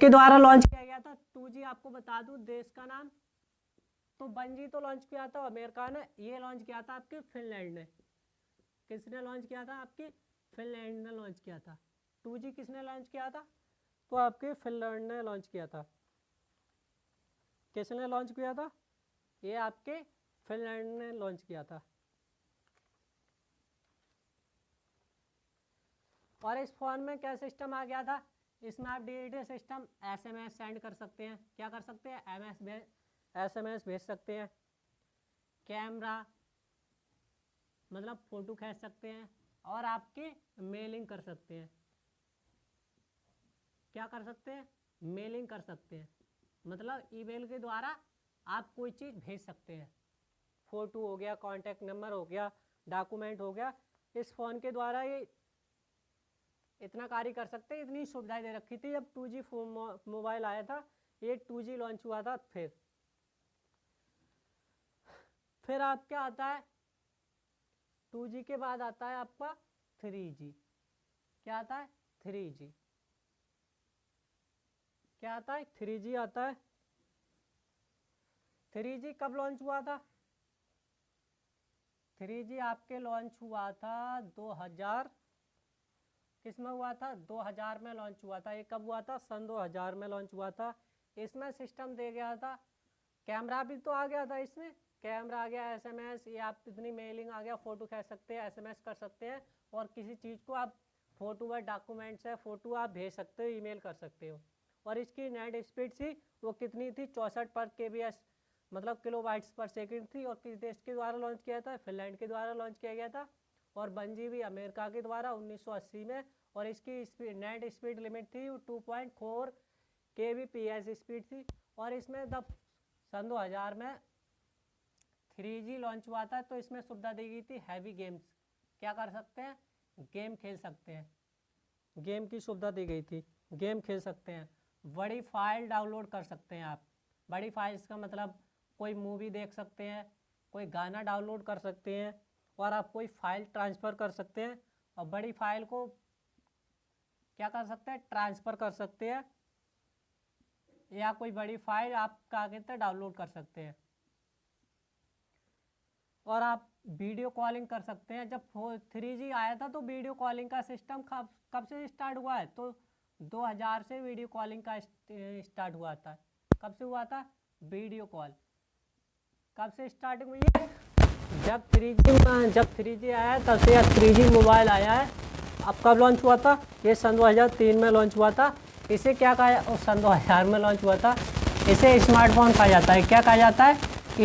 द्वारा लॉन्च किया गया था? 2G आपको बता दूं देश का नाम, तो 1G तो लॉन्च किया था अमेरिका ने, ये लॉन्च किया था आपके फिनलैंड ने। किसने लॉन्च किया था? आपके फिनलैंड ने लॉन्च किया था। 2G किसने लॉन्च किया था? तो आपके फिनलैंड ने लॉन्च किया था। किसने लॉन्च किया था? ये आपके फिनलैंड ने लॉन्च किया था। और इस फोन में क्या सिस्टम आ गया था? इसमें आप डिजिटल सिस्टम SMS सेंड कर सकते हैं। क्या कर सकते हैं? SMS भेज सकते हैं। कैमरा मतलब फोटो खींच सकते हैं और आपके मेलिंग कर सकते हैं। क्या कर सकते हैं? मेलिंग कर सकते हैं, मतलब ईमेल के द्वारा आप कोई चीज़ भेज सकते हैं। फोटो हो गया, कॉन्टैक्ट नंबर हो गया, डॉक्यूमेंट हो गया, इस फ़ोन के द्वारा ये इतना कार्य कर सकते हैं। इतनी सुविधाएं दे रखी थी। जब 2G मोबाइल आया था, ये 2G लॉन्च हुआ था। फिर आप क्या आता है? 2G के बाद आता है आपका 3G। क्या आता है? 3G। क्या आता है? 3G आता है। 3G कब लॉन्च हुआ था? 3G आपके लॉन्च हुआ था 2000, किस में हुआ था? 2000 में लॉन्च हुआ था। ये कब हुआ था? सन 2000 में लॉन्च हुआ था। इसमें सिस्टम दे गया था, कैमरा भी तो आ गया था इसमें, कैमरा आ गया, SMS, ये आप इतनी मेलिंग आ गया, फोटो खींच सकते हैं, SMS कर सकते हैं, और किसी चीज़ को आप फोटो व डॉक्यूमेंट्स है, फोटो आप भेज सकते हो, ईमेल कर सकते हो। और इसकी नेट स्पीड थी वो कितनी थी? 64 पर kbs मतलब किलोबाइट्स पर सेकंड थी। और किस देश के द्वारा लॉन्च किया था? फिनलैंड के द्वारा लॉन्च किया गया था। और 1G भी अमेरिका के द्वारा 1980 में। और इसकी नेट स्पीड लिमिट थी 2.4 kbps स्पीड थी। और इसमें जब सन 2000 में 3G लॉन्च हुआ था तो इसमें सुविधा दी गई थी हैवी गेम्स। क्या कर सकते हैं? गेम खेल सकते हैं, गेम की सुविधा दी गई थी, गेम खेल सकते हैं। बड़ी फाइल डाउनलोड कर सकते हैं आप। बड़ी फाइल्स का मतलब कोई मूवी देख सकते हैं, कोई गाना डाउनलोड कर सकते हैं, और आप कोई फाइल ट्रांसफ़र कर सकते हैं। और बड़ी फाइल को क्या कर सकते हैं? ट्रांसफ़र कर सकते हैं, या कोई बड़ी फाइल आप क्या कहते हैं डाउनलोड कर सकते हैं। और आप वीडियो कॉलिंग कर सकते हैं। जब 3G आया था तो वीडियो कॉलिंग का सिस्टम कब से स्टार्ट हुआ है? तो 2000 से वीडियो कॉलिंग का स्टार्ट हुआ था। कब से हुआ था वीडियो कॉल? कब से स्टार्टिंग हुई है? जब 3G आया तब से 3G मोबाइल आया है। अब कब लॉन्च हुआ था? ये सन 2003 में लॉन्च हुआ था। इसे क्या कहा? सन 2000 में लॉन्च हुआ था। इसे स्मार्टफोन कहा जाता है। क्या कहा जाता है?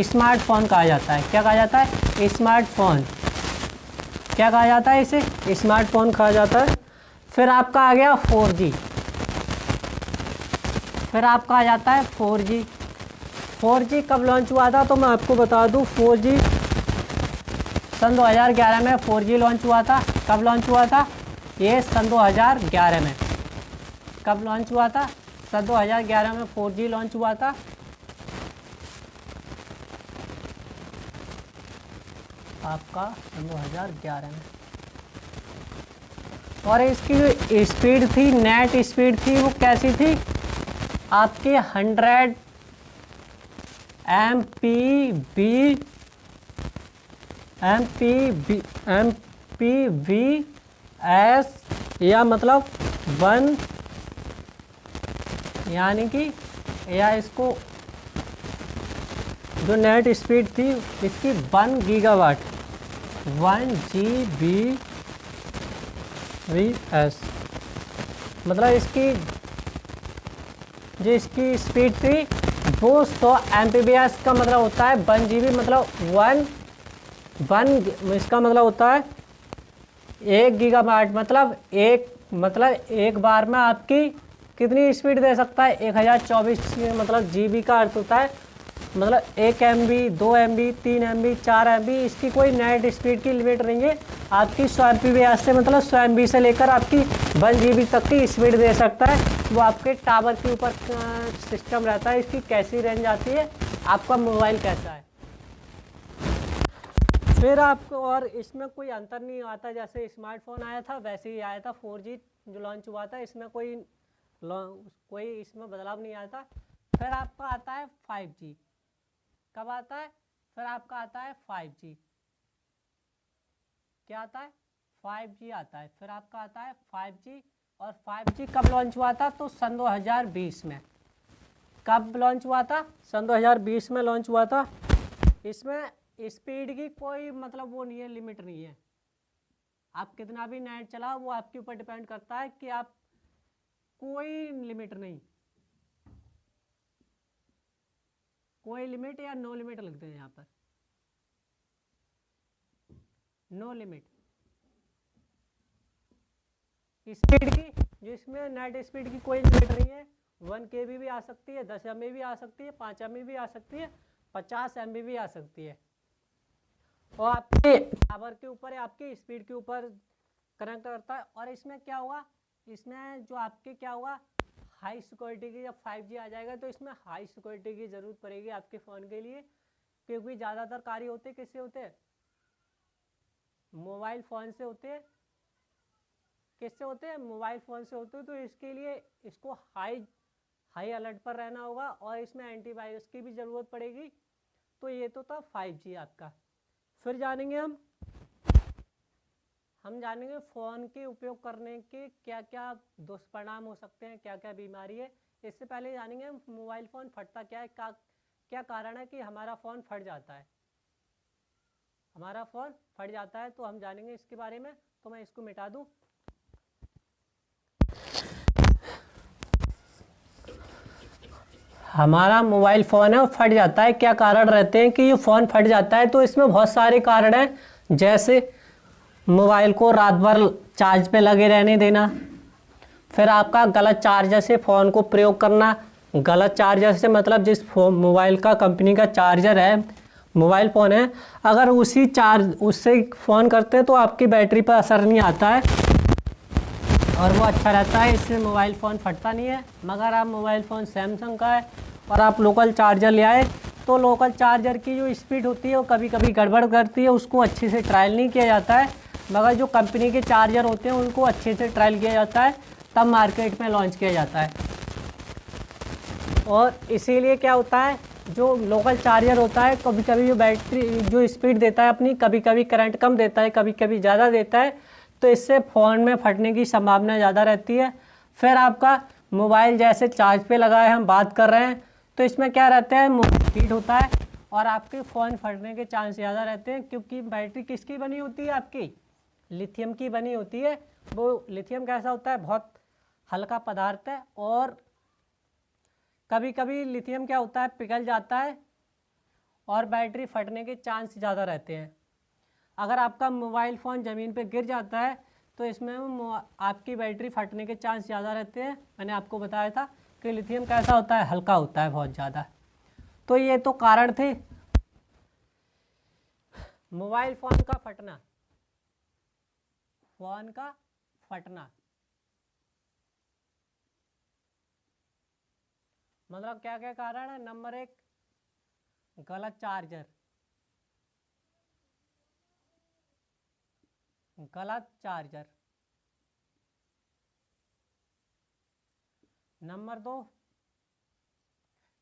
स्मार्टफोन कहा जाता है। क्या कहा जाता है? स्मार्टफोन। क्या कहा जाता है? इसे स्मार्टफोन कहा जाता है। फिर आपका आ गया 4G। फिर आपका आ जाता है 4G। 4G कब लॉन्च हुआ था? तो मैं आपको बता दूं, 4G सन 2011 में 4G लॉन्च हुआ था। कब लॉन्च हुआ था? ये सन 2011 में। कब लॉन्च हुआ था? सन 2011 में 4G लॉन्च हुआ था। आपका सन 2011 में। और इसकी जो स्पीड थी, नेट स्पीड थी, वो कैसी थी? आपके 100 MPBS या मतलब 1, यानी कि या इसको जो नेट स्पीड थी इसकी 1 गीगावाट 1 Gbps, मतलब इसकी जो इसकी स्पीड थी वो 100 Mbps का मतलब होता है 1 GB, मतलब इसका मतलब होता है 1 गीगाबाइट, मतलब एक बार में आपकी कितनी स्पीड दे सकता है 1024, मतलब GB का अर्थ होता है मतलब 1 MB 2 MB 3 MB 4 MB, इसकी कोई नेट स्पीड की लिमिट नहीं है। आपकी 100 Mbps से मतलब 100 MB से लेकर आपकी 1 GB तक की स्पीड दे सकता है। वो आपके टावर के ऊपर सिस्टम रहता है, इसकी कैसी रेंज आती है, आपका मोबाइल कैसा है। फिर आपको और इसमें कोई अंतर नहीं आता, जैसे स्मार्टफोन आया था वैसे ही आया था 4G जो लॉन्च हुआ था, इसमें कोई इसमें बदलाव नहीं आया था। फिर आपका आता है 5G, कब आता है, फिर आपका आता है 5G, क्या आता है 5G आता है, फिर आपका आता है 5G। और 5G कब लॉन्च हुआ था, तो सन 2020 में। कब लॉन्च हुआ था, सन 2020 में लॉन्च हुआ था। इसमें स्पीड की कोई मतलब वो नहीं है, लिमिट नहीं है, आप कितना भी नेट चलाओ वो आपके ऊपर डिपेंड करता है कि आप, कोई लिमिट नहीं, कोई लिमिट या नो लिमिट लिखते हैं यहाँ पर, नो लिमिट स्पीड की, जिसमें नेट स्पीड की कोई लिमिट नहीं है। 1 KB भी आ सकती है, 10 MB भी आ सकती है, 5 MB भी आ सकती है, 50 MB भी आ सकती है। और आपके टावर के ऊपर या आपकी स्पीड के ऊपर कनेक्ट करता है। और इसमें क्या होगा, इसमें जो आपके क्या होगा, हाई सिक्योरिटी की, जब 5G आ जाएगा तो इसमें हाई सिक्योरिटी की ज़रूरत पड़ेगी आपके फ़ोन के लिए, क्योंकि ज़्यादातर कार्य होते किससे होते हैं, मोबाइल फ़ोन से होते हैं। किससे होते हैं, मोबाइल फ़ोन से होते हैं। तो इसके लिए इसको हाई अलर्ट पर रहना होगा और इसमें एंटीवायरस की भी ज़रूरत पड़ेगी। तो ये तो था 5G आपका। फिर जानेंगे हम जानेंगे फ़ोन के उपयोग करने के क्या क्या दुष्परिणाम हो सकते हैं, क्या क्या बीमारी है। इससे पहले जानेंगे हम मोबाइल फ़ोन फटता क्या है, क्या कारण है कि हमारा फ़ोन फट जाता है, हमारा फ़ोन फट जाता है। तो हम जानेंगे इसके बारे में। तो मैं इसको मिटा दूँ। हमारा मोबाइल फ़ोन है वो फट जाता है, क्या कारण रहते हैं कि ये फ़ोन फट जाता है। तो इसमें बहुत सारे कारण हैं, जैसे मोबाइल को रात भर चार्ज पे लगे रहने देना, फिर आपका गलत चार्जर से फ़ोन को प्रयोग करना। गलत चार्जर से मतलब जिस मोबाइल का कंपनी का चार्जर है, मोबाइल फ़ोन है, अगर उससे फ़ोन करते हैं तो आपकी बैटरी पर असर नहीं आता है और वो अच्छा रहता है, इससे मोबाइल फ़ोन फटता नहीं है। मगर आप मोबाइल फ़ोन सैमसंग का है और आप लोकल चार्जर ले आए तो लोकल चार्जर की जो स्पीड होती है वो कभी कभी गड़बड़ करती है, उसको अच्छे से ट्रायल नहीं किया जाता है। मगर जो कंपनी के चार्जर होते हैं उनको अच्छे से ट्रायल किया जाता है, तब मार्केट में लॉन्च किया जाता है। और इसीलिए क्या होता है, जो लोकल चार्जर होता है कभी कभी जो बैटरी जो स्पीड देता है अपनी, कभी कभी करंट कम देता है, कभी कभी ज़्यादा देता है, तो इससे फ़ोन में फटने की संभावना ज़्यादा रहती है। फिर आपका मोबाइल जैसे चार्ज पे लगा है, हम बात कर रहे हैं, तो इसमें क्या रहता है, हीट होता है और आपके फ़ोन फटने के चांस ज़्यादा रहते हैं, क्योंकि बैटरी किसकी बनी होती है, आपकी लिथियम की बनी होती है। वो लिथियम कैसा होता है, बहुत हल्का पदार्थ है और कभी कभी लिथियम क्या होता है, पिघल जाता है और बैटरी फटने के चांस ज़्यादा रहते हैं। अगर आपका मोबाइल फ़ोन ज़मीन पे गिर जाता है तो इसमें आपकी बैटरी फटने के चांस ज़्यादा रहते हैं। मैंने आपको बताया था कि लिथियम कैसा होता है, हल्का होता है बहुत ज़्यादा। तो ये तो कारण थे मोबाइल फ़ोन का फटना, फ़ोन का फटना मतलब क्या क्या कारण है। नंबर 1, गलत चार्जर, गलत चार्जर। नंबर 2,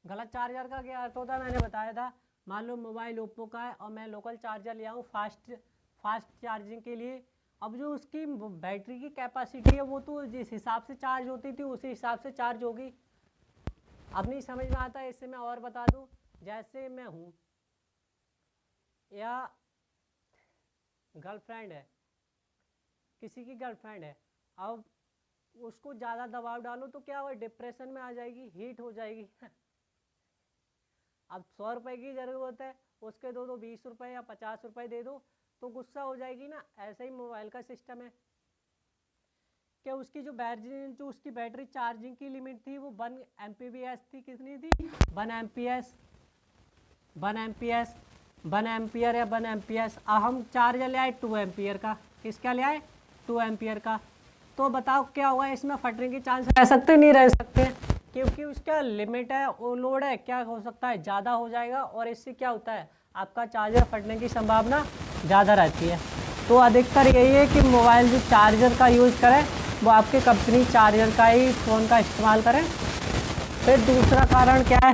गलत चार्जर का क्या अर्थ होता है, मैंने बताया था। मान लो मोबाइल ओप्पो का है और मैं लोकल चार्जर ले आऊँ फास्ट चार्जिंग के लिए। अब जो उसकी बैटरी की कैपेसिटी है वो तो जिस हिसाब से चार्ज होती थी उसी हिसाब से चार्ज होगी। अब नहीं समझ में आता है, इससे मैं और बता दूँ। जैसे मैं हूँ या गर्लफ्रेंड है, किसी की गर्लफ्रेंड है, अब उसको ज़्यादा दबाव डालो तो क्या हो, डिप्रेशन में आ जाएगी, हीट हो जाएगी। अब 100 रुपए की ज़रूरत है, उसके दो 20 रुपए या 50 रुपए दे दो तो गुस्सा हो जाएगी ना। ऐसा ही मोबाइल का सिस्टम है कि उसकी जो उसकी बैटरी चार्जिंग की लिमिट थी वो 1 MPbs थी। कितनी थी? 1 MPs, 1 एम्पियर या 1 MPs। अब हम चार्जर ले आए 2 एम्पियर का। किसका ले आए? 2 एम्पियर का। तो बताओ क्या होगा, इसमें फटने के चांस रह सकते? नहीं रह सकते, क्योंकि उसका लिमिट है, वो लोड है, क्या हो सकता है, ज़्यादा हो जाएगा और इससे क्या होता है, आपका चार्जर फटने की संभावना ज़्यादा रहती है। तो अधिकतर यही है कि मोबाइल जो चार्जर का यूज़ करें वो आपके कंपनी चार्जर का ही फ़ोन का इस्तेमाल करें। फिर दूसरा कारण क्या है,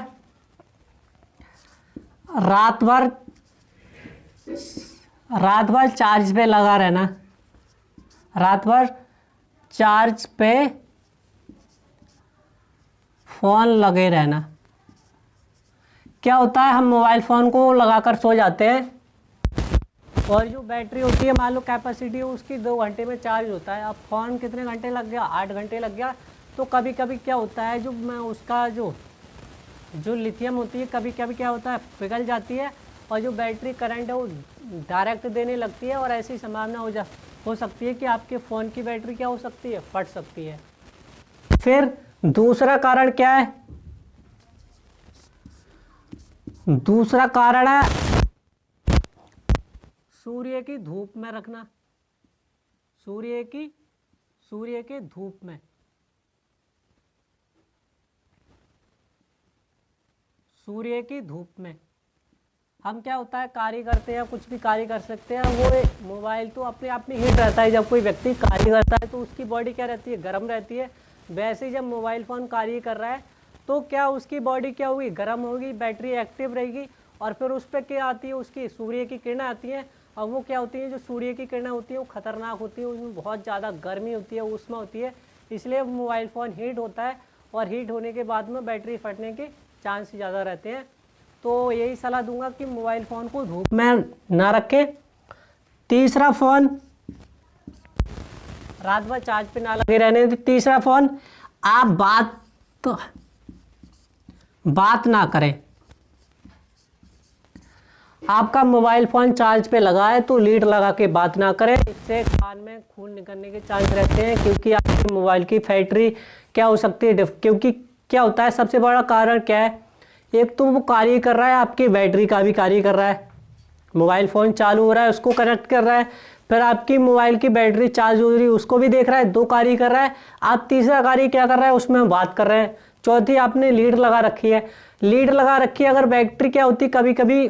रात भर चार्ज पे लगा रहना, रात भर चार्ज पे फ़ोन लगे रहना। क्या होता है, हम मोबाइल फ़ोन को लगाकर सो जाते हैं और जो बैटरी होती है, मान लो कैपेसिटी उसकी 2 घंटे में चार्ज होता है। अब फ़ोन कितने घंटे लग गया? 8 घंटे लग गया। तो कभी कभी क्या होता है, जो मैं उसका जो लिथियम होती है, कभी कभी क्या होता है, पिघल जाती है और जो बैटरी करंट है वो डायरेक्ट देने लगती है और ऐसी संभावना हो सकती है कि आपके फ़ोन की बैटरी क्या हो सकती है, फट सकती है। फिर दूसरा कारण क्या है? दूसरा कारण है सूर्य की धूप में रखना। सूर्य की धूप में, सूर्य की धूप में हम क्या होता है, कार्य करते हैं, कुछ भी कार्य कर सकते हैं। वो मोबाइल तो अपने आप में हीट रहता है। जब कोई व्यक्ति कार्य करता है तो उसकी बॉडी क्या रहती है, गर्म रहती है। वैसे ही जब मोबाइल फ़ोन कार्य कर रहा है तो क्या उसकी बॉडी क्या होगी, गर्म होगी, बैटरी एक्टिव रहेगी और फिर उस पर क्या आती है, उसकी सूर्य की किरणें आती हैं। और वो क्या होती हैं, जो सूर्य की किरणें होती हैं वो खतरनाक होती है, उसमें बहुत ज़्यादा गर्मी होती है, ऊष्मा होती है, इसलिए मोबाइल फ़ोन हीट होता है और हीट होने के बाद में बैटरी फटने के चांस ज़्यादा रहते हैं। तो यही सलाह दूंगा कि मोबाइल फ़ोन को धूप में ना रखें। तीसरा, फ़ोन रात भर चार्ज पे ना लगे रहने दें। तीसरा, फ़ोन आप बात ना करें। आपका मोबाइल फ़ोन चार्ज पे लगा है तो लीड लगा के बात ना करें, इससे कान में खून निकलने के चांस रहते हैं, क्योंकि आपके मोबाइल की बैटरी क्या हो सकती है, क्योंकि क्या होता है, सबसे बड़ा कारण क्या है, एक तो वो कार्य कर रहा है, आपकी बैटरी का भी कार्य कर रहा है, मोबाइल फ़ोन चालू हो रहा है उसको कनेक्ट कर रहा है, फिर आपकी मोबाइल की बैटरी चार्ज हो रही है उसको भी देख रहा है, 2 कार्य कर रहा है। आप तीसरा कार्य क्या कर रहा है, उसमें बात कर रहे हैं। चौथी, आपने लीड लगा रखी है। लीड लगा रखी है, अगर बैटरी क्या होती है, कभी कभी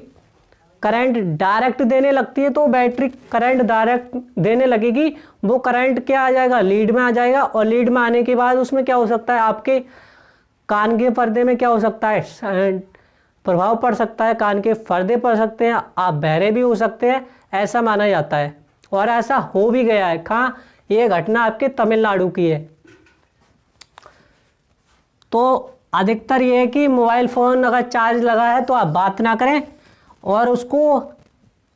करंट डायरेक्ट देने लगती है, तो बैटरी करंट डायरेक्ट देने लगेगी, वो करंट क्या आ जाएगा, लीड में आ जाएगा और लीड में आने के बाद उसमें क्या हो सकता है, आपके कान के पर्दे में क्या हो सकता है, प्रभाव पड़ सकता है, कान के पर्दे पड़ सकते हैं, आप बहरे भी हो सकते हैं, ऐसा माना जाता है और ऐसा हो भी गया है। कहाँ? ये घटना आपके तमिलनाडु की है। तो अधिकतर ये है कि मोबाइल फ़ोन अगर चार्ज लगा है तो आप बात ना करें और उसको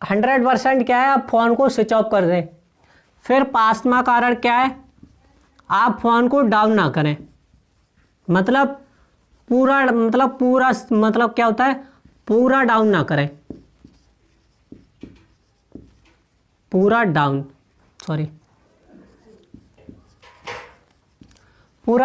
100% क्या है, आप फ़ोन को स्विच ऑफ कर दें। फिर 5वां कारण क्या है, आप फ़ोन को डाउन ना करें। मतलब पूरा क्या होता है, पूरा डाउन ना करें, पूरा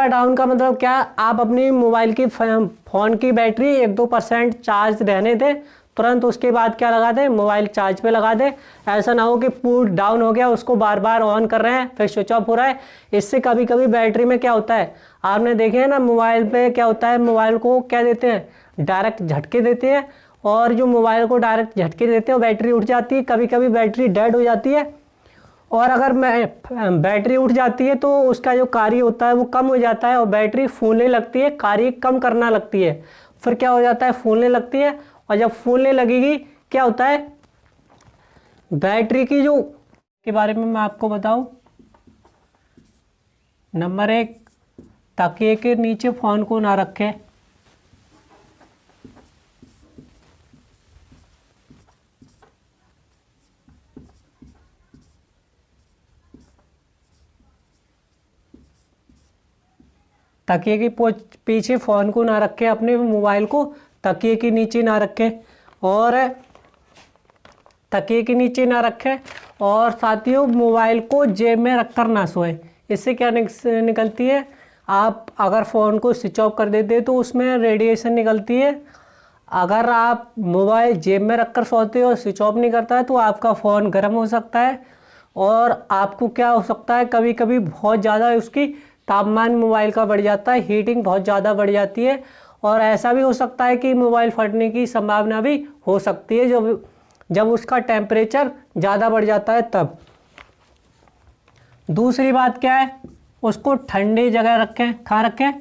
डाउन का मतलब क्या है, आप अपनी मोबाइल की फ़ोन की बैटरी 1-2% चार्ज रहने दें, तुरंत उसके बाद क्या लगा दें, मोबाइल चार्ज पे लगा दें। ऐसा ना हो कि पूरा डाउन हो गया, उसको बार बार ऑन कर रहे हैं फिर स्विच ऑफ हो रहा है। इससे कभी कभी बैटरी में क्या होता है, आपने देखे हैं ना, मोबाइल पे क्या होता है, मोबाइल को क्या देते हैं, डायरेक्ट झटके देते हैं और जो मोबाइल को डायरेक्ट झटके देते हैं बैटरी उठ जाती है, कभी कभी बैटरी डेड हो जाती है और अगर बैटरी उठ जाती है तो उसका जो कार्य होता है वो कम हो जाता है और बैटरी फूलने लगती है, कार्य कम करना लगती है। फिर क्या हो जाता है, फूलने लगती है और जब फूलने लगेगी क्या होता है, बैटरी की जो के बारे में मैं आपको बताऊं, नंबर 1, तकिए के नीचे फ़ोन को ना रखें। तकिए की पीछे फ़ोन को ना रखें, अपने मोबाइल को तकिए के नीचे ना रखें और तकिए के नीचे ना रखें। और साथियों मोबाइल को जेब में रखकर ना सोएं। इससे क्या निकलती है, आप अगर फ़ोन को स्विच ऑफ कर देते हैं तो उसमें रेडिएशन निकलती है। अगर आप मोबाइल जेब में रखकर सोते हो और स्विच ऑफ नहीं करता है तो आपका फ़ोन गर्म हो सकता है और आपको क्या हो सकता है, कभी कभी बहुत ज़्यादा उसकी तापमान मोबाइल का बढ़ जाता है, हीटिंग बहुत ज़्यादा बढ़ जाती है और ऐसा भी हो सकता है कि मोबाइल फटने की संभावना भी हो सकती है जब उसका टेम्परेचर ज़्यादा बढ़ जाता है तब। दूसरी बात क्या है, उसको ठंडी जगह रखें। कहाँ रखें?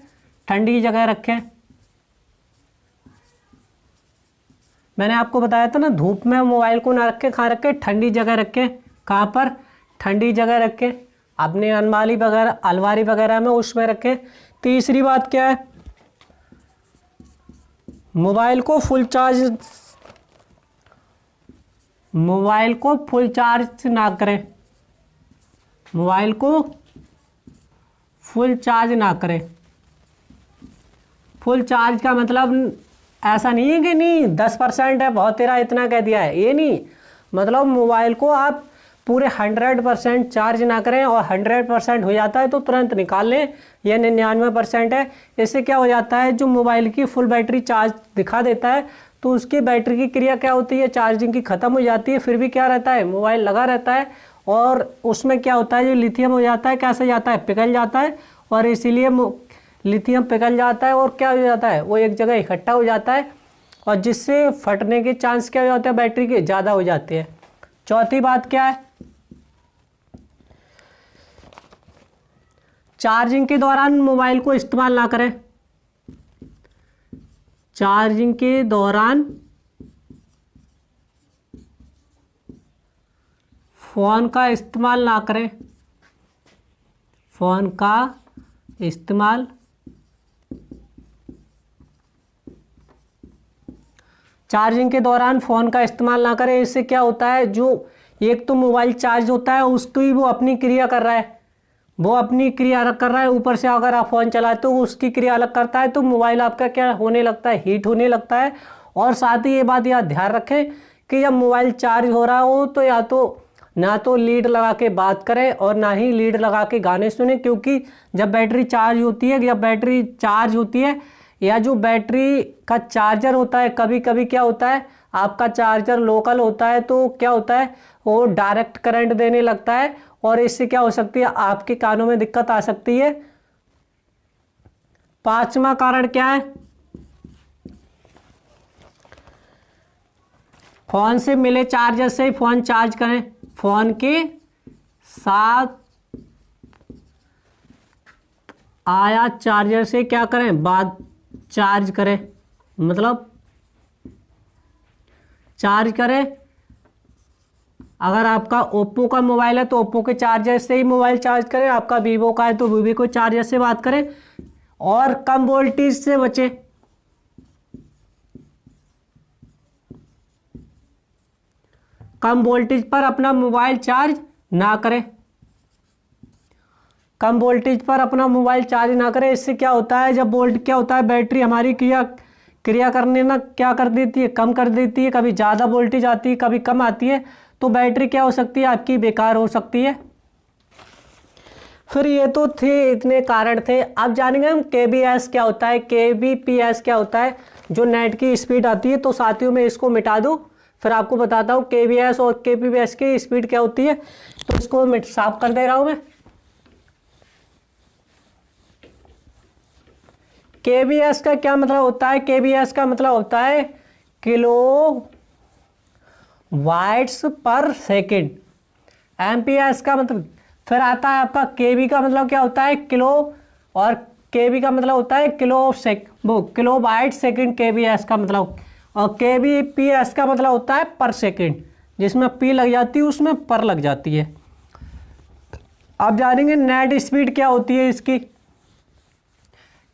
ठंडी जगह रखें। मैंने आपको बताया था ना, धूप में मोबाइल को ना रखें। कहाँ रखें? ठंडी जगह रखें। कहाँ पर? ठंडी जगह रखें, अपने अलमारी वगैरह में उसमें रखें। तीसरी बात क्या है, मोबाइल को फुल चार्ज ना करें। मोबाइल को फुल चार्ज ना करें। फुल चार्ज का मतलब ऐसा नहीं है कि नहीं 10% है, बहुत तेरा इतना कह दिया है, ये नहीं। मतलब मोबाइल को आप पूरे 100% चार्ज ना करें और 100% हो जाता है तो तुरंत निकाल लें। यह 99% है। इससे क्या हो जाता है, जो मोबाइल की फुल बैटरी चार्ज दिखा देता है तो उसकी बैटरी की क्रिया क्या होती है, चार्जिंग की ख़त्म हो जाती है, फिर भी क्या रहता है, मोबाइल लगा रहता है और उसमें क्या होता है, जो लिथियम हो जाता है, कैसे जाता है, पिघल जाता है और इसीलिए लिथियम पिघल जाता है और क्या हो जाता है, वो एक जगह इकट्ठा हो जाता है और जिससे फटने के चांस क्या हो जाते हैं, बैटरी के ज़्यादा हो जाते हैं। चौथी बात क्या है, चार्जिंग के दौरान मोबाइल को इस्तेमाल ना करें। चार्जिंग के दौरान फ़ोन का इस्तेमाल ना करें। फ़ोन का इस्तेमाल चार्जिंग के दौरान फ़ोन का इस्तेमाल ना करें। इससे क्या होता है, जो एक तो मोबाइल चार्ज होता है उसकी वो अपनी क्रिया कर रहा है, ऊपर से अगर आप फ़ोन चलाते हो उसकी क्रिया अलग करता है तो मोबाइल आपका क्या होने लगता है, हीट होने लगता है। और साथ ही ये बात याद ध्यान रखें कि जब मोबाइल चार्ज हो रहा हो तो या तो ना तो लीड लगा के बात करें और ना ही लीड लगा के गाने सुने, क्योंकि जब बैटरी चार्ज होती है या जो बैटरी का चार्जर होता है, कभी कभी क्या होता है, आपका चार्जर लोकल होता है तो क्या होता है, वो डायरेक्ट करंट देने लगता है और इससे क्या हो सकती है, आपके कानों में दिक्कत आ सकती है। पांचवा कारण क्या है, फोन से मिले चार्जर से ही फोन चार्ज करें। फोन के साथ आया चार्जर से क्या करें, बाद चार्ज करें, मतलब चार्ज करें। अगर आपका ओप्पो का मोबाइल है तो ओप्पो के चार्जर से ही मोबाइल चार्ज करें, आपका वीवो का है तो वीवो को चार्जर से बात करें और कम वोल्टेज से बचें। कम वोल्टेज पर अपना मोबाइल चार्ज ना करें। कम वोल्टेज पर अपना मोबाइल चार्ज ना करें। इससे क्या होता है, जब क्या होता है, बैटरी हमारी क्रिया करने ना क्या कर देती है, कम कर देती है। कभी ज़्यादा वोल्टेज आती है, कभी कम आती है, तो बैटरी क्या हो सकती है, आपकी बेकार हो सकती है। फिर ये तो थे, इतने कारण थे। अब जानेंगे हम KBS क्या होता है, KBPS क्या होता है, जो नेट की स्पीड आती है। तो साथियों में इसको मिटा दूँ, फिर आपको बताता हूँ KBS और KBPS की स्पीड क्या होती है। तो इसको साफ कर दे रहा हूँ मैं। KBS का क्या मतलब होता है, KBS का मतलब होता है किलो वाट्स पर सेकेंड। एम्पियर्स का मतलब फिर आता है आपका KB का मतलब क्या होता है, किलो, और KB का मतलब होता है किलो वाट सेकेंड KBS का मतलब, और KBPS का मतलब होता है पर सेकेंड, जिसमें P लग जाती है उसमें पर लग जाती है। अब जानेंगे नेट स्पीड क्या होती है, इसकी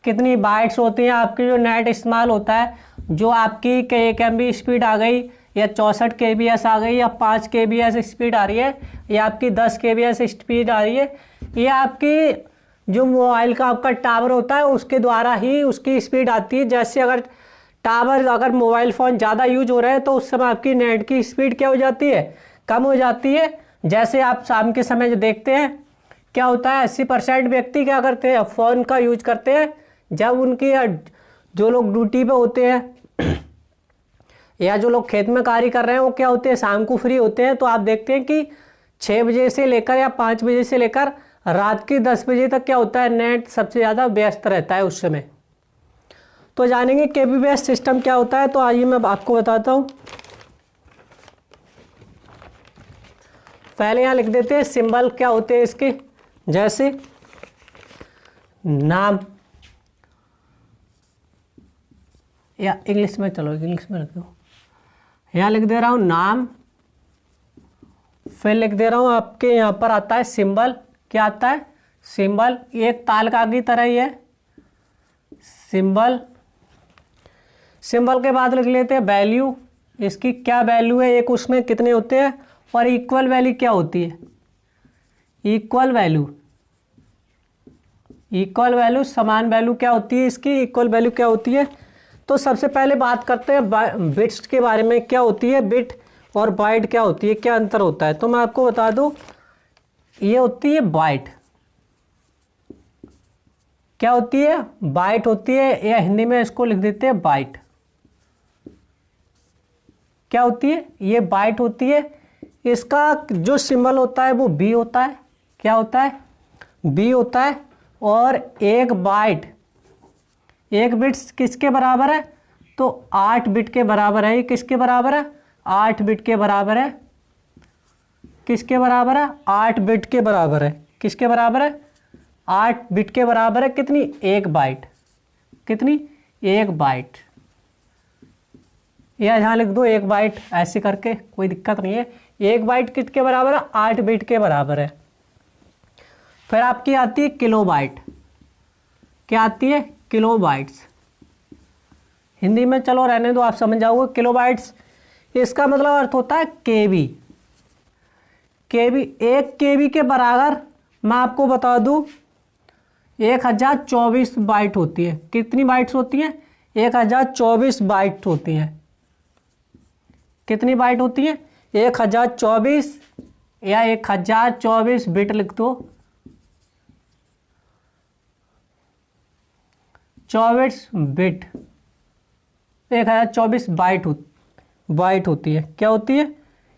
कितनी बाइट्स होती हैं। आपकी जो नेट इस्तेमाल होता है, जो आपकी 1 MB स्पीड आ गई या 64 KBS आ गई या 5 KBS स्पीड आ रही है या आपकी 10 KBS स्पीड आ रही है, ये आपकी जो मोबाइल का आपका टावर होता है उसके द्वारा ही उसकी स्पीड आती है। जैसे अगर मोबाइल फ़ोन ज़्यादा यूज हो रहा है तो उस समय आपकी नेट की स्पीड क्या हो जाती है, कम हो जाती है। जैसे आप शाम के समय जो देखते हैं क्या होता है, 80% व्यक्ति क्या करते हैं, फ़ोन का यूज करते हैं जब उनकी जो लोग ड्यूटी पे होते हैं या जो लोग खेत में कार्य कर रहे हैं वो क्या होते हैं, शाम को फ्री होते हैं। तो आप देखते हैं कि 6 बजे से लेकर या 5 बजे से लेकर रात के 10 बजे तक क्या होता है, नेट सबसे ज़्यादा व्यस्त रहता है उस समय। तो जानेंगे केबीपीएस सिस्टम क्या होता है। तो आइए मैं आपको बताता हूँ। पहले यहाँ लिख देते हैं सिंबल क्या होते हैं इसके, जैसे नाम, या इंग्लिश में, चलो इंग्लिश में लिख दो। यहाँ लिख दे रहा हूँ नाम, फिर लिख दे रहा हूँ आपके यहाँ पर आता है सिंबल। क्या आता है, सिंबल। एक तालिका की तरह ही है सिंबल। सिंबल के बाद लिख लेते हैं वैल्यू, इसकी क्या वैल्यू है, एक उसमें कितने होते हैं, और इक्वल वैल्यू क्या होती है, इक्वल वैल्यू। इक्वल वैल्यू समान वैल्यू क्या होती है इसकी, इक्वल वैल्यू क्या होती है। तो सबसे पहले बात करते हैं बिट्स के बारे में। क्या होती है बिट और बाइट, क्या होती है, क्या अंतर होता है। तो मैं आपको बता दूं, ये होती है बाइट। क्या होती है, बाइट होती है, या हिंदी में इसको लिख देते हैं बाइट। क्या होती है, ये बाइट होती है। इसका जो सिंबल होता है वो बी होता है। क्या होता है, बी होता है। और एक बाइट, एक बिट्स किसके बराबर है, तो 8 बिट के बराबर है। ये किसके बराबर है, 8 बिट के बराबर है। किसके बराबर है, 8 बिट के बराबर है। किसके बराबर है, 8 बिट के बराबर है। कितनी, एक बाइट। कितनी, एक बाइट। या यहाँ लिख दो एक बाइट, ऐसे करके कोई दिक्कत नहीं है। एक बाइट किसके बराबर है, 8 बिट के बराबर है। फिर आपकी आती है किलो बाइट। क्या आती है, किलो बाइट्स। हिंदी में चलो रहने दो, आप समझ जाओगे। किलो बाइट्स, इसका मतलब अर्थ होता है केबी। केबी, एक केबी के बराबर मैं आपको बता दूं 1024 बाइट होती है। कितनी बाइट्स होती हैं, 1024 बाइट होती हैं। कितनी बाइट होती है, 1024, या 1024 बिट लिख दो। 24 बिट, 1024 बाइट होती है। क्या होती है,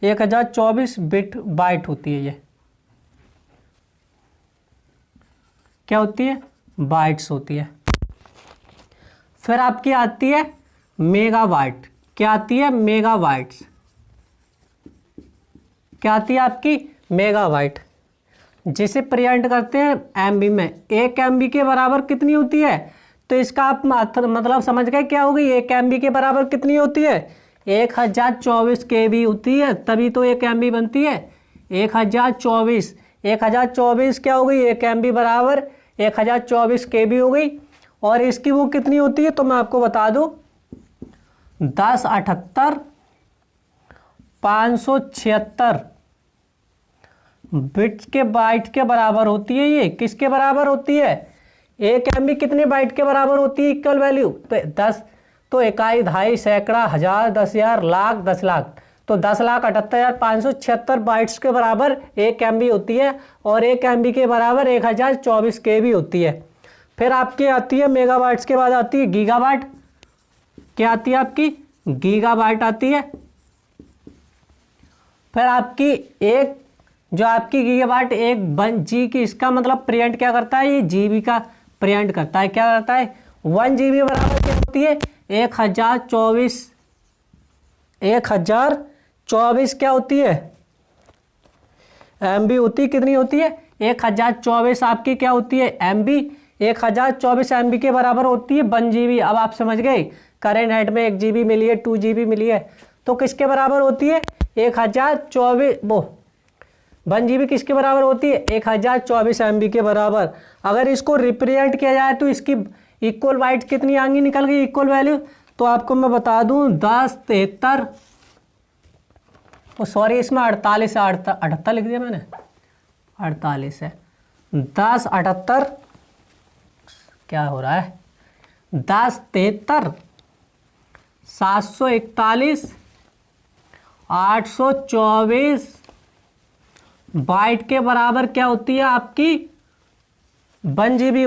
1024 बिट बाइट होती है। ये क्या होती है, बाइट्स होती है। फिर आपकी आती है मेगाबाइट। क्या आती है, मेगाबाइट्स। क्या आती है आपकी, मेगाबाइट, जिसे प्रिंट करते हैं एमबी में। 1 MB के बराबर कितनी होती है, तो इसका आप मतलब समझ गए क्या होगी। 1 MB के बराबर कितनी होती है, 1024 KB होती है, तभी तो 1 MB बनती है। 1024, 1024 क्या हो गई, 1 MB बराबर 1024 KB हो गई। और इसकी वो कितनी होती है, तो मैं आपको बता दूं 1078 576 बिट्स के बाइट के बराबर होती है। ये किसके बराबर होती है, 1 MB कितने बाइट के बराबर होती है, इक्वल वैल्यू। तो 10, तो इकाई, दहाई, सैकड़ा, हजार, 10,000, लाख, 10 लाख। तो 10,78,576 बाइट्स के बराबर 1 MB होती है। और 1 MB के बराबर 1024 KB होती है। फिर आपकी आती है मेगाबाइट्स के बाद आती है गीगाबाइट। क्या आती है आपकी, गीगाबाइट आती है। फिर आपकी एक जो आपकी गीगाबाइट 1 की, इसका मतलब प्रिंट क्या करता है, ये GB का प्रिंट करता है। क्या करता है, 1 GB बराबर क्या होती है, 1024 क्या होती है, MB होती है। कितनी होती है, 1024 आपकी क्या होती है, MB। 1024 MB के बराबर होती है 1 GB। अब आप समझ गए, करेंट हेड में 1 GB मिली है, 2 GB मिली है, तो किसके बराबर होती है, 1024, वो 1 GB किसके बराबर होती है, 1024 MB के बराबर। अगर इसको रिप्रेजेंट किया जाए तो इसकी इक्वल बाइट कितनी आएंगी, निकल गई इक्वल वैल्यू। तो आपको मैं बता दूं 1073, सॉरी इसमें 48 है, 78 लिख दिया मैंने, 48 है। 1078 क्या हो रहा है, 1073 741 824 बाइट के बराबर क्या होती है आपकी 1 GB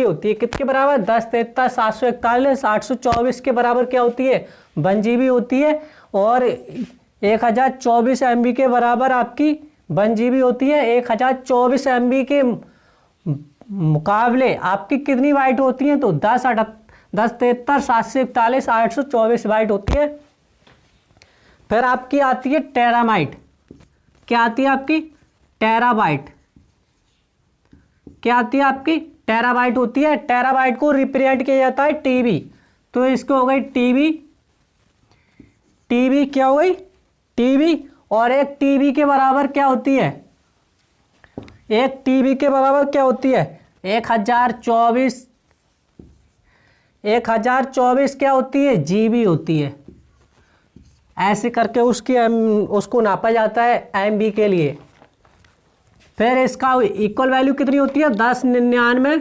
होती है। किसके बराबर, 1073 741 824 के बराबर क्या होती है 1 GB होती है। और 1024 MB के बराबर आपकी 1 GB होती है। 1024 MB के मुकाबले आपकी कितनी बाइट होती हैं, तो 1073 741 824 बाइट होती है। फिर आपकी आती है टेराबाइट। क्या आती है आपकी, टेराबाइट। क्या आती है आपकी, टेराबाइट होती है। टेराबाइट को रिप्रेजेंट किया जाता है टीबी। तो इसको हो गई टीबी, टीबी क्या हो गई, टीबी। और एक टीबी के बराबर क्या होती है, एक टीबी के बराबर क्या होती है 1024 क्या होती है, जीबी होती है। ऐसे करके उसको नापा जाता है एमबी के लिए। फिर इसका इक्वल वैल्यू कितनी होती है, 1099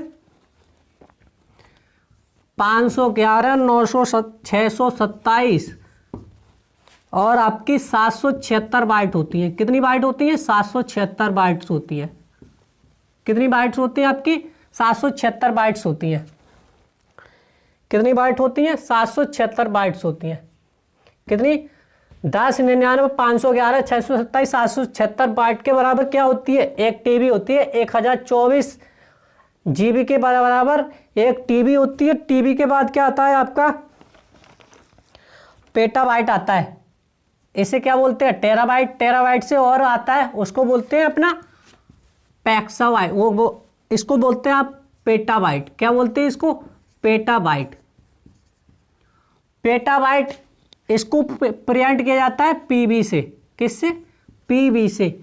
511 900 627 और आपकी 776 बाइट होती है। कितनी बाइट होती है, 776 बाइट्स होती है। कितनी बाइट्स होती है आपकी, 776 बाइट्स होती है। कितनी बाइट होती है, 776 बाइट्स होती है। कितनी, 1099 511 627 776 बाइट के बराबर क्या होती है, एक टीबी होती है। 1024 जीबी के बराबर एक टीबी होती है। टीबी के बाद क्या आता है आपका, पेटाबाइट आता है। इसे क्या बोलते हैं, टेराबाइट। टेराबाइट से और आता है, उसको बोलते हैं अपना पैक्साबाइट। वो इसको बोलते हैं आप पेटाबाइट। क्या बोलते हैं इसको, पेटाबाइट। पेटाबाइट इसको प्रिंट किया जाता है पीबी से। किससे, पीबी से।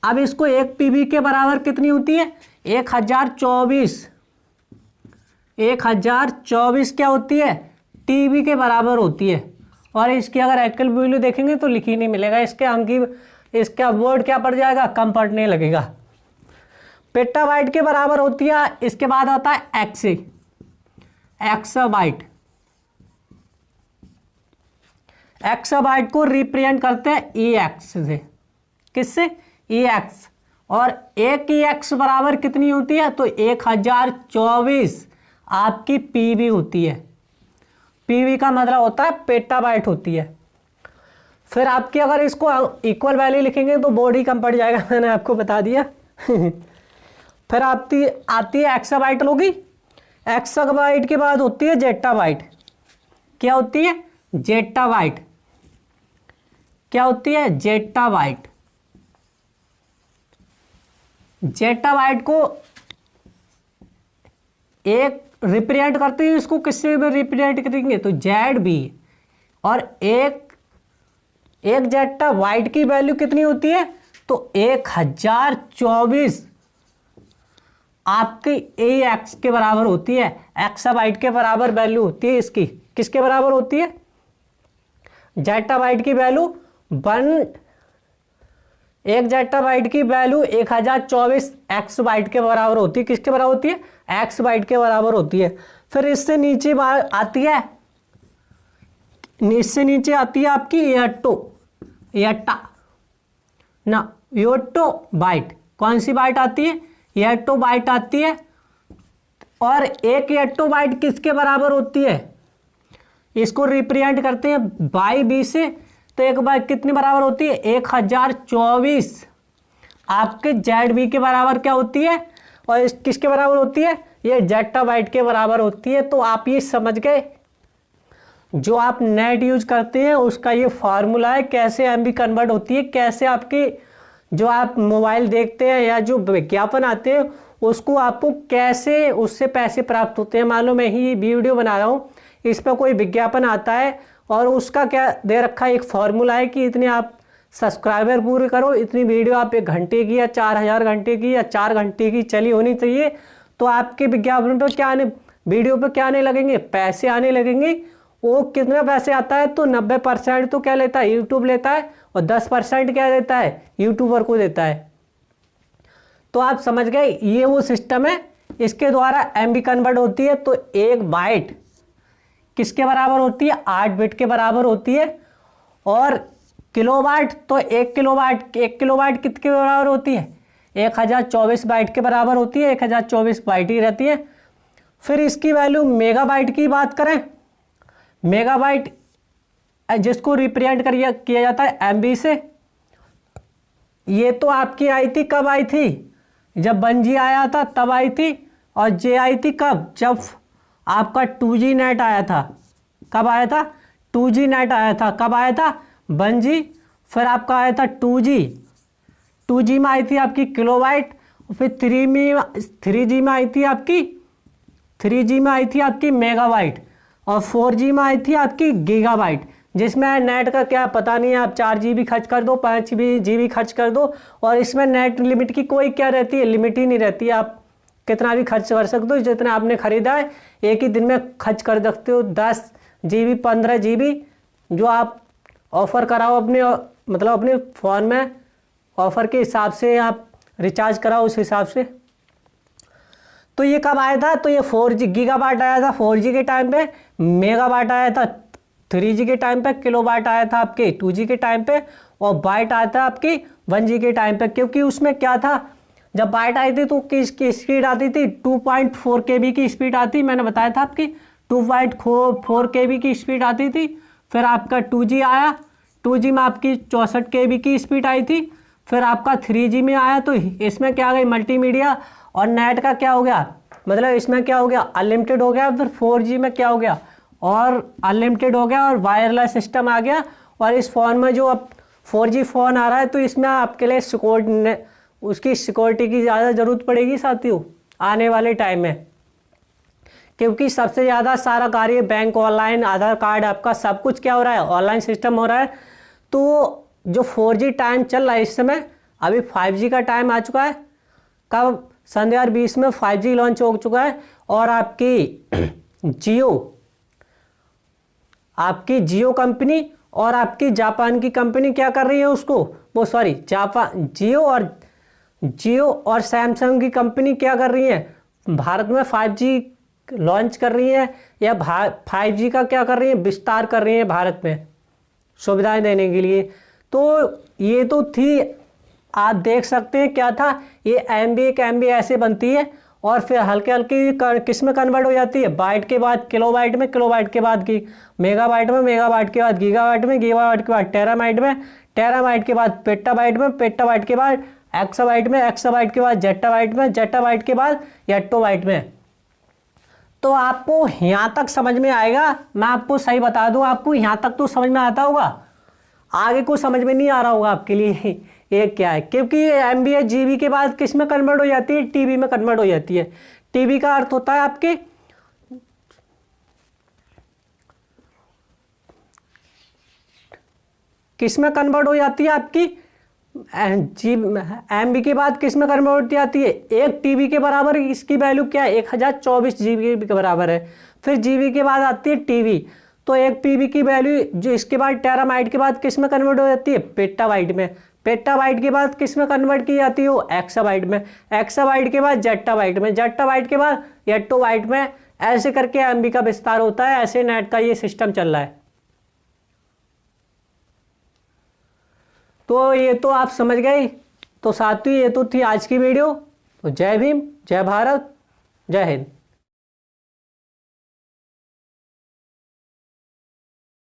अब इसको एक पीबी के बराबर कितनी होती है, 1024 क्या होती है, टीबी के बराबर होती है। और इसकी अगर एक्चुअल वैल्यू देखेंगे तो लिखी नहीं मिलेगा, इसके इसका वर्ड क्या पड़ जाएगा, कम पड़ने लगेगा। पेटाबाइट के बराबर होती है। इसके बाद आता है एक्साबाइट। एक्साबाइट को रिप्रेजेंट करते हैं EX से। किससे, EX। और एक EX बराबर कितनी होती है, तो 1024 आपकी पीबी होती है। पीबी का मतलब होता है पेटाबाइट होती है। फिर आपकी अगर इसको इक्वल वैल्यू लिखेंगे तो बोर्ड ही कम पड़ जाएगा, मैंने आपको बता दिया। फिर आती है एक्साबाइट होगी। एक्साबाइट के बाद होती है जेटाबाइट। क्या होती है, जेटाबाइट। क्या होती है, जेटाबाइट। जेटाबाइट को एक रिप्रेजेंट करते हैं, इसको किससे रिप्रेजेंट करेंगे, तो ZB। और एक जेटाबाइट की वैल्यू कितनी होती है, तो 1024 आपकी AX के बराबर होती है। एक्साबाइट के बराबर वैल्यू होती है इसकी। किसके बराबर होती है, जेटाबाइट की वैल्यू एक जेटाबाइट की वैल्यू 1024 एक्स बाइट के बराबर होती है। किसके बराबर होती है, एक्स बाइट के बराबर होती है। फिर इससे नीचे आती है, इससे नीचे आती है आपकी योटो बाइट। कौन सी बाइट आती है, योटो बाइट आती है। और एक योटो बाइट किसके बराबर होती है, इसको रिप्रेजेंट करते हैं बाई बी से। तो एक बाइट कितनी बराबर होती है, 1024 आपके ZB के बराबर क्या होती है, और किसके बराबर होती है, ये जेटाबाइट के बराबर होती है। तो आप ये समझ गए, जो आप नेट यूज करते हैं उसका ये फार्मूला है, कैसे MB कन्वर्ट होती है, कैसे आपकी जो आप मोबाइल देखते हैं या जो विज्ञापन आते हैं उसको आपको कैसे उससे पैसे प्राप्त होते हैं। मान लो मैं ही वीडियो बना रहा हूँ, इस पर कोई विज्ञापन आता है और उसका क्या दे रखा है, एक फार्मूला है कि इतने आप सब्सक्राइबर पूरे करो, इतनी वीडियो आप 1 घंटे की या 4000 घंटे की या 4 घंटे की चली होनी चाहिए, तो आपके विज्ञापन पर क्या आने, वीडियो पर क्या आने लगेंगे, पैसे आने लगेंगे। वो कितना पैसे आता है, तो 90% तो क्या लेता है, यूट्यूब लेता है, और 10% क्या देता है, यूट्यूबर को देता है। तो आप समझ गए, ये वो सिस्टम है, इसके द्वारा MB कन्वर्ट होती है। तो 1 बाइट किसके बराबर होती है? 8 बिट के बराबर होती है। और किलोबाइट, तो 1 किलोबाइट कितने बराबर होती है? 1024 बाइट के बराबर होती है। 1024 बाइट ही रहती है। फिर इसकी वैल्यू मेगाबाइट की बात करें, मेगाबाइट जिसको रिप्रेजेंट किया जाता है MB से, ये तो आपकी आई थी, कब आई थी? जब 1G आया था तब आई थी। और J आई थी कब? जब आपका 2G नेट आया था। कब आया था? 2G नेट आया था। कब आया था? 1G। फिर आपका आया था 2G में आई थी आपकी किलोबाइट। फिर 3G में आई थी आपकी मेगाबाइट। और 4G में आई थी आपकी गीगाबाइट, जिसमें नेट का क्या पता नहीं है, आप 4 GB खर्च कर दो, 5 GB खर्च कर दो, और इसमें नेट लिमिट की कोई क्या रहती है? लिमिट ही नहीं रहती है। आप कितना भी खर्च कर सकते हो, जितना आपने खरीदा है एक ही दिन में खर्च कर सकते हो। 10 GB 15 GB जो आप ऑफ़र कराओ अपने, मतलब अपने फ़ोन में ऑफ़र के हिसाब से आप रिचार्ज कराओ उस हिसाब से। तो ये कब आया था? तो ये 4G गीगाबाइट आया था 4G के टाइम पे, मेगाबाइट आया था 3G के टाइम पे, किलोबाइट आया था आपके 2G के टाइम पे, और बाइट आया था आपकी 1G के टाइम पे। क्योंकि उसमें क्या था, जब बाइट आई थी तो किसकी स्पीड आती थी? 2.4 KB की स्पीड आती, मैंने बताया था आपकी 2.4 KB की स्पीड आती थी। फिर आपका 2G आया, 2G में आपकी 64 KB की स्पीड आई थी। फिर आपका 3G में आया, तो इसमें क्या आ गई? मल्टीमीडिया और नेट का क्या हो गया, मतलब इसमें क्या हो गया? अनलिमिटेड हो गया। फिर 4G में क्या हो गया? और अनलिमिटेड हो गया और वायरलेस सिस्टम आ गया। और इस फ़ोन में जो अब 4G फ़ोन आ रहा है, तो इसमें आपके लिए उसकी सिक्योरिटी की ज़्यादा ज़रूरत पड़ेगी साथियों आने वाले टाइम में, क्योंकि सबसे ज़्यादा सारा कार्य बैंक ऑनलाइन, आधार कार्ड, आपका सब कुछ क्या हो रहा है? ऑनलाइन सिस्टम हो रहा है। तो जो 4G टाइम चल रहा है इस समय, अभी 5G का टाइम आ चुका है। कब? सन 2020 में 5G लॉन्च हो चुका है। और आपकी जियो कंपनी और आपकी जापान की कंपनी क्या कर रही है उसको, वो सॉरी जियो और सैमसंग की कंपनी क्या कर रही है? भारत में 5G लॉन्च कर रही है, या 5G का क्या कर रही है? विस्तार कर रही है भारत में सुविधाएं देने के लिए। तो ये तो थी, आप देख सकते हैं क्या था, ये MB ऐसे बनती है, और फिर हल्के हल्के किस में कन्वर्ट हो जाती है? बाइट के बाद किलोबाइट में, किलोबाइट के बाद मेगाबाइट में, मेगाबाइट के बाद गीगाबाइट में, गीगाबाइट के बाद टेराबाइट में, टेराबाइट के बाद पेट्टाबाइट में, पेट्टाबाइट के बाद एक्साबाइट में, एक्साबाइट के बाद जेट्टाबाइट में, जेट्टाबाइट के बाद यट्टोबाइट में। तो आपको यहाँ तक समझ में आएगा। मैं आपको सही बता दूँ, आपको यहाँ तक तो समझ में आता होगा, आगे को समझ में नहीं आ रहा होगा आपके लिए ये क्या है। क्योंकि MB या GB के बाद किस में कन्वर्ट हो जाती है? TB में कन्वर्ट हो जाती है। TB का अर्थ होता है आपके किस में कन्वर्ट हो जाती है? आपकी MB के बाद किस में कन्वर्ट हो जाती है? 1 TB के बराबर इसकी वैल्यू क्या है? 1024 GB के बराबर है। फिर GB के बाद आती है TB, तो 1 TB की वैल्यू जो इसके बाद टेराबाइट के बाद किस में कन्वर्ट हो जाती है? पेट्टाबाइट में। पेट्टाबाइट के बाद किस में कन्वर्ट की जाती है? वो एक्साबाइट में। एक्साबाइट के बाद जेट्टाबाइट में, जेट्टाबाइट के बाद यट्टोबाइट में। ऐसे करके MB का विस्तार होता है। ऐसे नेट का ये सिस्टम चल रहा है। तो ये तो आप समझ गए। तो साथियों ये तो थी आज की वीडियो। तो जय भीम, जय भारत, जय हिंद।